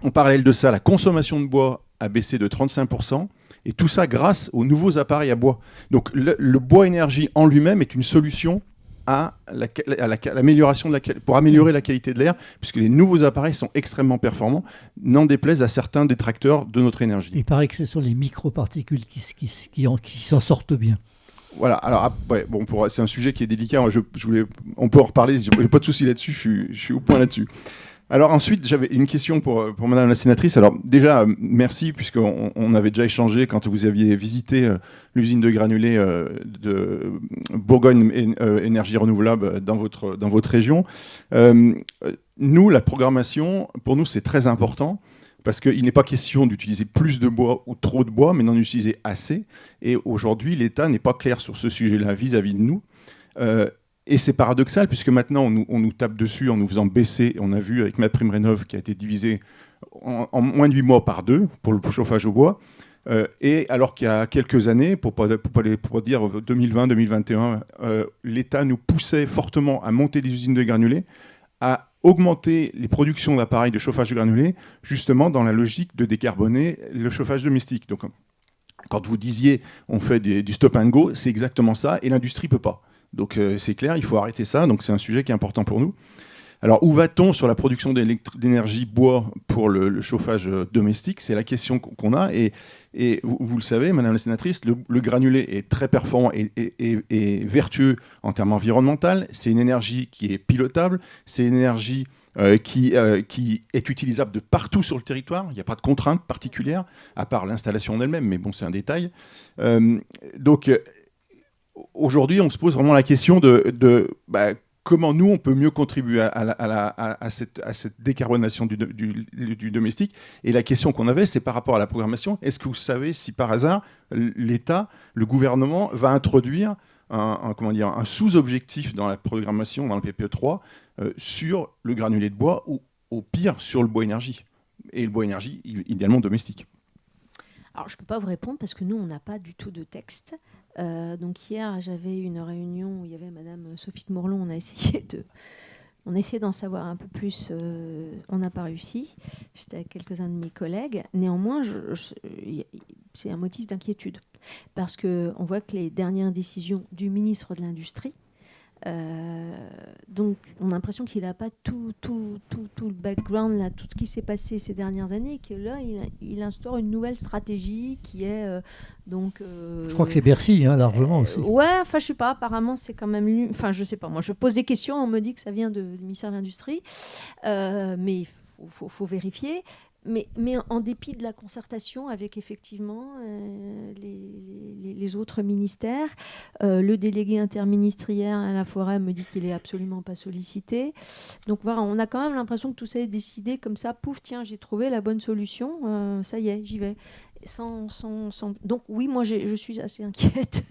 En parallèle de ça, la consommation de bois a baissé de 35%, et tout ça grâce aux nouveaux appareils à bois. Donc le bois énergie en lui-même est une solution à l'amélioration pour améliorer la qualité de l'air, puisque les nouveaux appareils sont extrêmement performants, n'en déplaise à certains détracteurs de notre énergie. Il paraît que ce sont les microparticules qui s'en sortent bien. Voilà, alors c'est un sujet qui est délicat, on peut en reparler, j'ai pas de souci là-dessus, je suis au point là-dessus. Alors ensuite, j'avais une question pour Madame la sénatrice. Alors déjà, merci, puisqu'on avait déjà échangé quand vous aviez visité l'usine de granulés de Bourgogne Énergie Renouvelable dans votre région. Nous, la programmation, pour nous, c'est très important, parce qu'il n'est pas question d'utiliser plus de bois ou trop de bois, mais d'en utiliser assez. Et aujourd'hui, l'État n'est pas clair sur ce sujet-là vis-à-vis de nous. Et c'est paradoxal, puisque maintenant, on nous tape dessus en nous faisant baisser. On a vu avec MaPrimeRénov' qui a été divisé en moins de 8 mois par 2 pour le chauffage au bois. Et alors qu'il y a quelques années, pour pas dire 2020-2021, l'État nous poussait fortement à monter des usines de granulés, à augmenter les productions d'appareils de chauffage de granulés, justement dans la logique de décarboner le chauffage domestique. Donc, quand vous disiez on fait du stop and go, c'est exactement ça, et l'industrie ne peut pas. Donc c'est clair, il faut arrêter ça, donc c'est un sujet qui est important pour nous. Alors où va-t-on sur la production d'énergie bois pour le chauffage domestique? C'est la question qu'on a, et vous le savez, Madame la sénatrice, le granulé est très performant et vertueux en termes environnementaux. C'est une énergie qui est pilotable, c'est une énergie qui est utilisable de partout sur le territoire. Il n'y a pas de contrainte particulière, à part l'installation en elle-même, mais bon, c'est un détail. Donc aujourd'hui, on se pose vraiment la question de comment nous, on peut mieux contribuer à cette décarbonation du domestique. Et la question qu'on avait, c'est par rapport à la programmation. Est-ce que vous savez si par hasard, l'État, le gouvernement, va introduire un sous-objectif dans la programmation, dans le PPE3, sur le granulé de bois ou au pire sur le bois énergie. Et le bois énergie, idéalement domestique. Alors, je ne peux pas vous répondre parce que nous, on n'a pas du tout de texte. Donc hier, j'avais une réunion où il y avait Madame Sophie de Mourlon. On a essayé d'en savoir un peu plus. On n'a pas réussi. J'étais avec quelques-uns de mes collègues. Néanmoins, c'est un motif d'inquiétude parce qu'on voit que les dernières décisions du ministre de l'Industrie, donc on a l'impression qu'il n'a pas tout le background, là, tout ce qui s'est passé ces dernières années, et que là il instaure une nouvelle stratégie qui est je crois que c'est Bercy, largement aussi. Ouais, enfin je sais pas, apparemment c'est quand même lui, enfin je sais pas, moi je pose des questions, on me dit que ça vient du ministère de l'Industrie, mais il faut vérifier. Mais en dépit de la concertation avec effectivement les autres ministères, le délégué interministériel à la forêt me dit qu'il n'est absolument pas sollicité. Donc voilà, on a quand même l'impression que tout ça est décidé comme ça. Pouf, tiens, j'ai trouvé la bonne solution. Ça y est, j'y vais. Donc oui, moi je suis assez inquiète.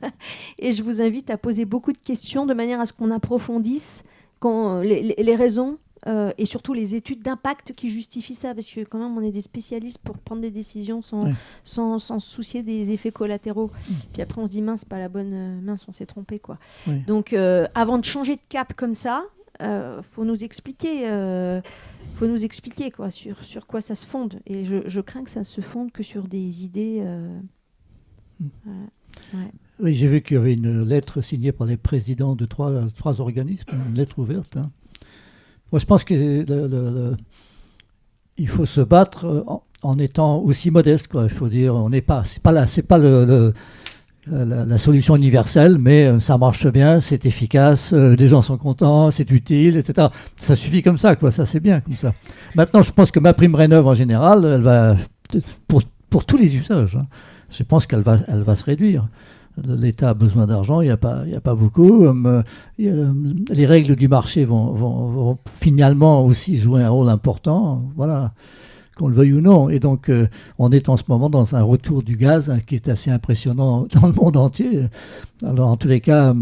Et je vous invite à poser beaucoup de questions de manière à ce qu'on approfondisse les raisons. Et surtout les études d'impact qui justifient ça, parce que quand même on est des spécialistes pour prendre des décisions sans se soucier des effets collatéraux. Puis après on se dit mince, pas la bonne, mince, on s'est trompé quoi. Donc avant de changer de cap comme ça, faut nous expliquer quoi, sur quoi ça se fonde. Et je crains que ça se fonde que sur des idées. Oui, j'ai vu qu'il y avait une lettre signée par les présidents de trois organismes, une lettre ouverte. Moi, je pense qu'il faut se battre en étant aussi modeste, quoi. Il faut dire, c'est pas la solution universelle, mais ça marche bien, c'est efficace, les gens sont contents, c'est utile, etc. Ça suffit comme ça, quoi. Ça c'est bien comme ça. Maintenant, je pense que ma prime Rénov' en général, elle va pour tous les usages. Je pense qu'elle va se réduire. L'État a besoin d'argent, il n'y a pas beaucoup. Les règles du marché vont finalement aussi jouer un rôle important, voilà, qu'on le veuille ou non. Et donc, on est en ce moment dans un retour du gaz qui est assez impressionnant dans le monde entier. Alors, en tous les cas,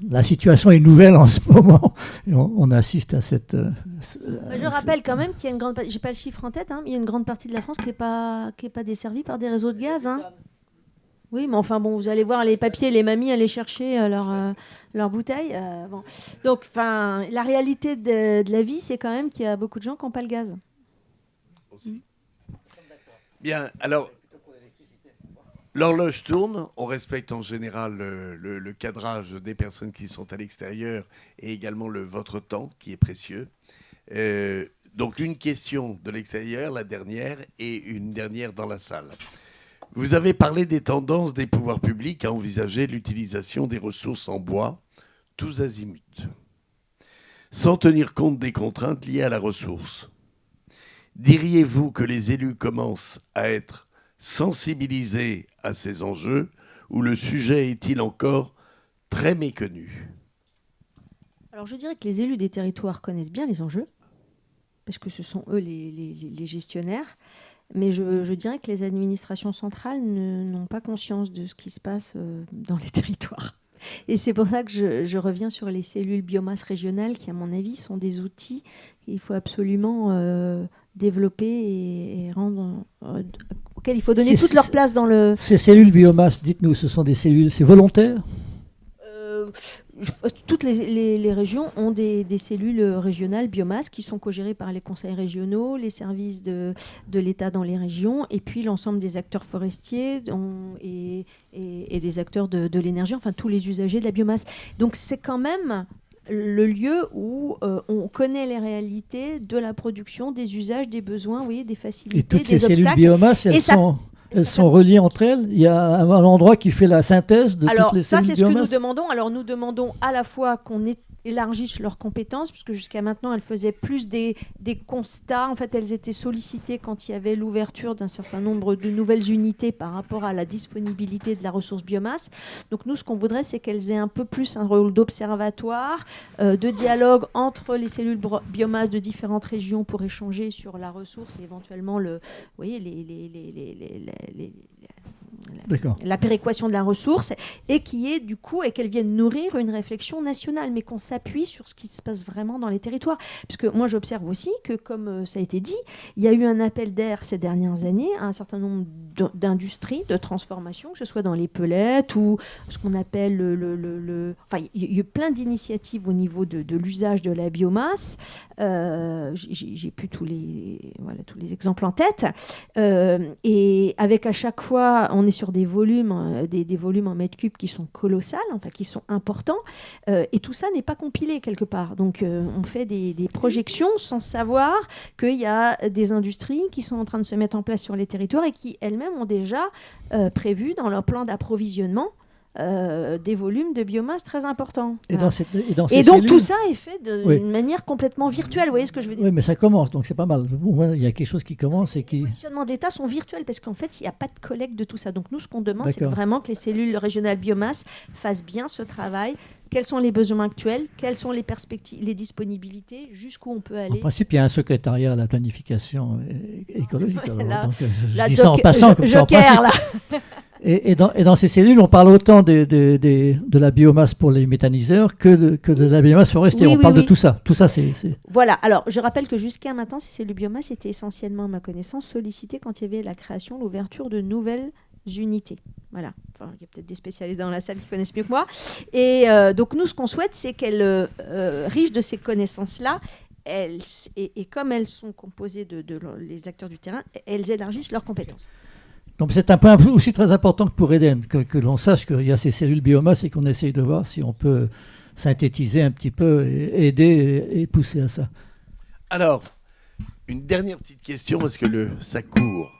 la situation est nouvelle en ce moment. Et on assiste à cette... je rappelle quand même qu'il y a une grande... J'ai pas le chiffre en tête, mais il y a une grande partie de la France qui est pas desservie par des réseaux de gaz, Oui, mais enfin bon, vous allez voir les papiers, les mamies aller chercher leur bouteille. Bon. Donc, la réalité de la vie, c'est quand même qu'il y a beaucoup de gens qui n'ont pas le gaz. Aussi. Bien, alors, l'horloge tourne. On respecte en général le cadrage des personnes qui sont à l'extérieur et également votre temps qui est précieux. Donc, une question de l'extérieur, la dernière, et une dernière dans la salle. Vous avez parlé des tendances des pouvoirs publics à envisager l'utilisation des ressources en bois, tous azimuts, sans tenir compte des contraintes liées à la ressource. Diriez-vous que les élus commencent à être sensibilisés à ces enjeux ou le sujet est-il encore très méconnu ? Alors je dirais que les élus des territoires connaissent bien les enjeux, parce que ce sont eux les gestionnaires. Mais je dirais que les administrations centrales n'ont pas conscience de ce qui se passe dans les territoires. Et c'est pour ça que je reviens sur les cellules biomasse régionales qui, à mon avis, sont des outils qu'il faut absolument développer et rendre, auxquels il faut donner toute leur place dans le... Ces cellules biomasse, dites-nous, ce sont des cellules, c'est volontaire ? Toutes les régions ont des cellules régionales biomasse qui sont co-gérées par les conseils régionaux, les services de l'État dans les régions, et puis l'ensemble des acteurs forestiers et des acteurs de l'énergie, enfin tous les usagers de la biomasse. Donc c'est quand même le lieu où on connaît les réalités de la production, des usages, des besoins, oui, des facilités, et toutes des ces obstacles. Cellules biomasse, elles sont reliées entre elles. Il y a un endroit qui fait la synthèse de toutes les cellules biomasse. Alors ça, c'est ce que nous demandons. Alors nous demandons à la fois qu'on ait élargissent leurs compétences, puisque jusqu'à maintenant, elles faisaient plus des constats. En fait, elles étaient sollicitées quand il y avait l'ouverture d'un certain nombre de nouvelles unités par rapport à la disponibilité de la ressource biomasse. Donc nous, ce qu'on voudrait, c'est qu'elles aient un peu plus un rôle d'observatoire, de dialogue entre les cellules biomasse de différentes régions pour échanger sur la ressource et éventuellement la péréquation de la ressource, et qu'elles viennent nourrir une réflexion nationale, mais qu'on s'appuie sur ce qui se passe vraiment dans les territoires. Parce que moi, j'observe aussi que, comme ça a été dit, il y a eu un appel d'air ces dernières années à un certain nombre d'industries de transformation, que ce soit dans les pellets ou ce qu'on appelle Enfin, il y a eu plein d'initiatives au niveau de l'usage de la biomasse. J'ai plus tous les exemples en tête. Et avec à chaque fois, on est sur des volumes, des volumes en mètres cubes qui sont colossales, enfin qui sont importants, et tout ça n'est pas compilé quelque part. Donc on fait des projections sans savoir qu'il y a des industries qui sont en train de se mettre en place sur les territoires et qui elles-mêmes ont déjà prévu dans leur plan d'approvisionnement des volumes de biomasse très importants. Et donc cellules, tout ça est fait d'une manière complètement virtuelle. Vous voyez ce que je veux dire? Oui, mais ça commence, donc c'est pas mal. Il y a quelque chose qui commence et qui... Les positionnements d'État sont virtuels parce qu'en fait, il n'y a pas de collecte de tout ça. Donc nous, ce qu'on demande, c'est vraiment que les cellules régionales biomasse fassent bien ce travail. Quels sont les besoins actuels? Quelles sont les perspectives, les disponibilités? Jusqu'où on peut aller? En principe, il y a un secrétariat à la planification écologique. Voilà. Donc, je dis ça en passant, comme ça en principe. Là. Et dans ces cellules, on parle autant de la biomasse pour les méthaniseurs que de la biomasse forestière. On parle de tout ça. Tout ça, c'est... Voilà. Alors, je rappelle que jusqu'à maintenant, ces cellules biomasse étaient essentiellement, à ma connaissance, sollicitées quand il y avait la création, l'ouverture de nouvelles unités. Voilà. Enfin, il y a peut-être des spécialistes dans la salle qui connaissent mieux que moi. Et donc, nous, ce qu'on souhaite, c'est qu'elles, riches de ces connaissances-là, et comme elles sont composées de les acteurs du terrain, elles élargissent leurs compétences. Donc c'est un point aussi très important pour Eden, que l'on sache qu'il y a ces cellules biomasse et qu'on essaye de voir si on peut synthétiser un petit peu, et aider et pousser à ça. Alors, une dernière petite question, parce que ça court.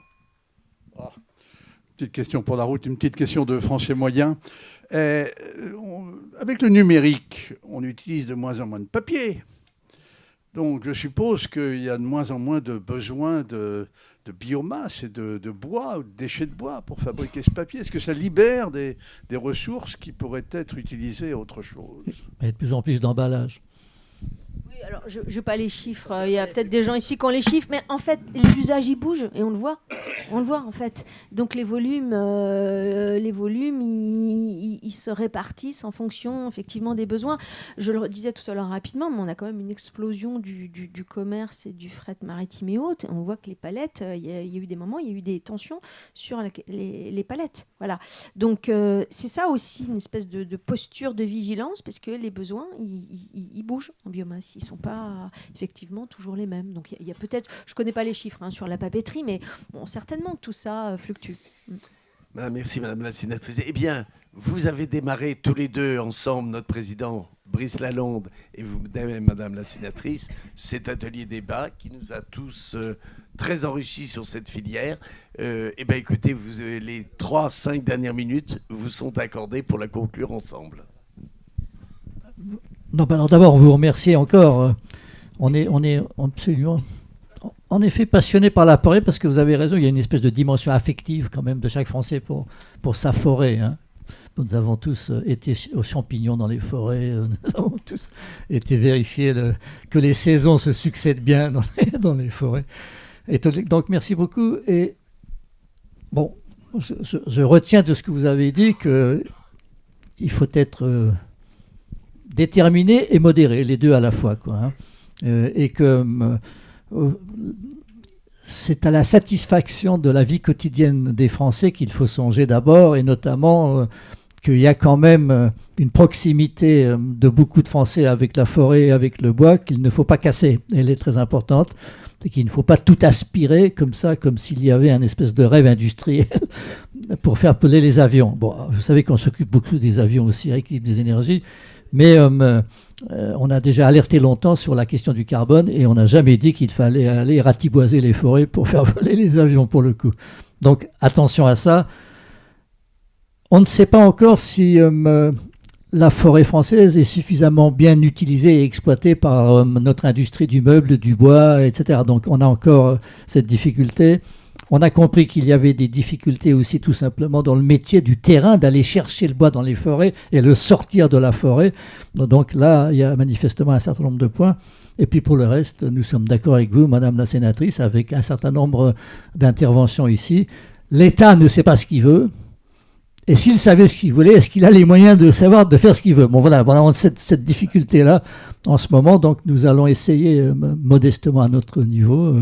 Petite question pour la route, une petite question de français moyen. Avec le numérique, on utilise de moins en moins de papier. Donc je suppose qu'il y a de moins en moins de besoin de biomasse et de bois, ou de déchets de bois pour fabriquer ce papier. Est-ce que ça libère des ressources qui pourraient être utilisées à autre chose? Il y a de plus en plus d'emballages. Oui, alors je n'ai pas les chiffres. Il y a peut-être des gens ici qui ont les chiffres, mais en fait, les usages, ils bougent et on le voit. On le voit, en fait. Donc les volumes ils se répartissent en fonction, effectivement, des besoins. Je le disais tout à l'heure rapidement, mais on a quand même une explosion du commerce et du fret maritime et autres. On voit que les palettes, il y a eu des moments, il y a eu des tensions sur les palettes. Voilà. Donc c'est ça aussi, une espèce de posture de vigilance, parce que les besoins, ils bougent en biomasse. Ils ne sont pas effectivement toujours les mêmes. Donc il y a peut-être, je ne connais pas les chiffres sur la papeterie, mais bon, certainement que tout ça fluctue. Merci Madame la sénatrice. Eh bien, vous avez démarré tous les deux ensemble, notre président Brice Lalonde et vous-même Madame la sénatrice, cet atelier débat qui nous a tous très enrichis sur cette filière. Eh bien écoutez, les 3-5 dernières minutes vous sont accordées pour la conclure ensemble. Non, alors d'abord, on vous remercie encore. On est absolument, en effet, passionné par la forêt, parce que vous avez raison, il y a une espèce de dimension affective quand même de chaque Français pour sa forêt. Hein. Nous avons tous été aux champignons dans les forêts, nous avons tous été vérifier que les saisons se succèdent bien dans les forêts. Et donc merci beaucoup. Et bon, je retiens de ce que vous avez dit qu'il faut être... déterminé et modéré, les deux à la fois, quoi, hein. Et que c'est à la satisfaction de la vie quotidienne des Français qu'il faut songer d'abord, et notamment qu'il y a quand même une proximité de beaucoup de Français avec la forêt, avec le bois, qu'il ne faut pas casser. Elle est très importante. C'est qu'il ne faut pas tout aspirer comme ça, comme s'il y avait un espèce de rêve industriel pour faire voler les avions. Bon, vous savez qu'on s'occupe beaucoup des avions aussi à Équilibre des énergies, mais on a déjà alerté longtemps sur la question du carbone et on n'a jamais dit qu'il fallait aller ratiboiser les forêts pour faire voler les avions, pour le coup. Donc attention à ça. On ne sait pas encore si la forêt française est suffisamment bien utilisée et exploitée par notre industrie du meuble, du bois, etc. Donc on a encore cette difficulté. On a compris qu'il y avait des difficultés aussi tout simplement dans le métier du terrain, d'aller chercher le bois dans les forêts et le sortir de la forêt. Donc là, il y a manifestement un certain nombre de points. Et puis pour le reste, nous sommes d'accord avec vous, Madame la sénatrice, avec un certain nombre d'interventions ici. L'État ne sait pas ce qu'il veut. Et s'il savait ce qu'il voulait, est-ce qu'il a les moyens de savoir, de faire ce qu'il veut? Bon voilà, on a cette difficulté-là en ce moment. Donc nous allons essayer modestement à notre niveau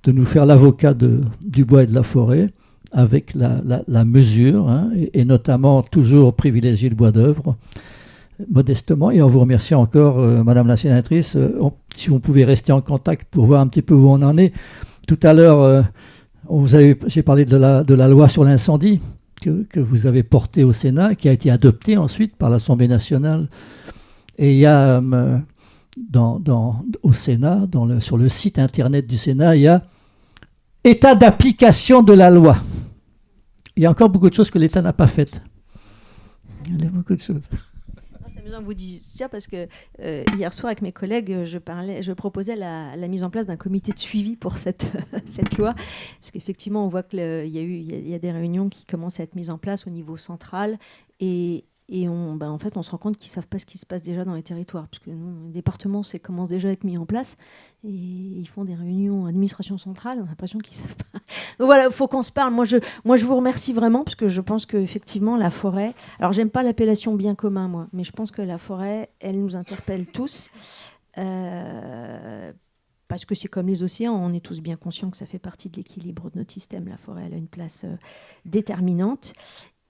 de nous faire l'avocat du bois et de la forêt avec la mesure, hein, et notamment toujours privilégier le bois d'œuvre modestement. Et on vous remercie encore, Madame la sénatrice, si on pouvait rester en contact pour voir un petit peu où on en est. Tout à l'heure, j'ai parlé de la loi sur l'incendie que vous avez portée au Sénat, qui a été adoptée ensuite par l'Assemblée nationale. Et il y a au Sénat, sur le site internet du Sénat, il y a état d'application de la loi. Il y a encore beaucoup de choses que l'État n'a pas faites. Il y a beaucoup de choses. C'est amusant que vous disiez ça parce que hier soir avec mes collègues, je proposais la mise en place d'un comité de suivi pour cette loi, parce qu'effectivement on voit qu'il y a des réunions qui commencent à être mises en place au niveau central et en fait on se rend compte qu'ils ne savent pas ce qui se passe déjà dans les territoires, parce que nous, les départements commence déjà à être mis en place et ils font des réunions administration centrale, on a l'impression qu'ils ne savent pas. Donc voilà, il faut qu'on se parle. Moi je vous remercie vraiment, parce que je pense qu'effectivement la forêt, alors j'aime pas l'appellation bien commun moi, mais je pense que la forêt, elle nous interpelle tous, parce que c'est comme les océans, on est tous bien conscients que ça fait partie de l'équilibre de notre système. La forêt, elle a une place déterminante.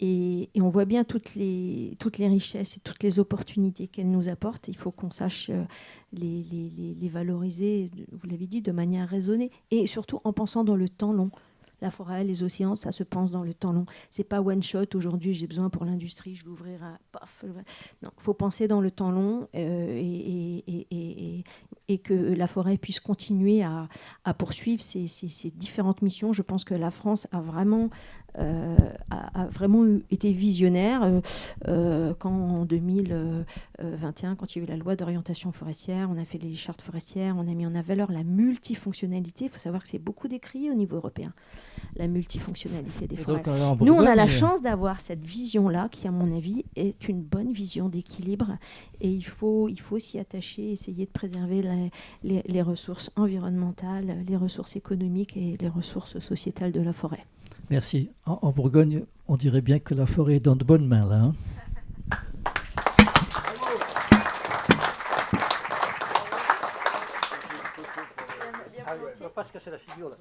Et on voit bien toutes les richesses et toutes les opportunités qu'elle nous apporte. Il faut qu'on sache les valoriser, vous l'avez dit, de manière raisonnée. Et surtout en pensant dans le temps long. La forêt, les océans, ça se pense dans le temps long. C'est pas one shot. Aujourd'hui, j'ai besoin pour l'industrie, je l'ouvrirai. Paf. Non, il faut penser dans le temps long et que la forêt puisse continuer à poursuivre ses différentes missions. Je pense que la France a vraiment été visionnaire quand en 2021, quand il y a eu la loi d'orientation forestière, on a fait les chartes forestières, on a mis en valeur la multifonctionnalité. Il faut savoir que c'est beaucoup décrié au niveau européen, la multifonctionnalité des forêts. Donc, nous, on a la chance d'avoir cette vision-là qui, à mon avis, est une bonne vision d'équilibre, et il faut s'y attacher, essayer de préserver les ressources environnementales, les ressources économiques et les ressources sociétales de la forêt. Merci. En Bourgogne, on dirait bien que la forêt est dans de bonnes mains, là. Hein. On va pas se casser la figure, là.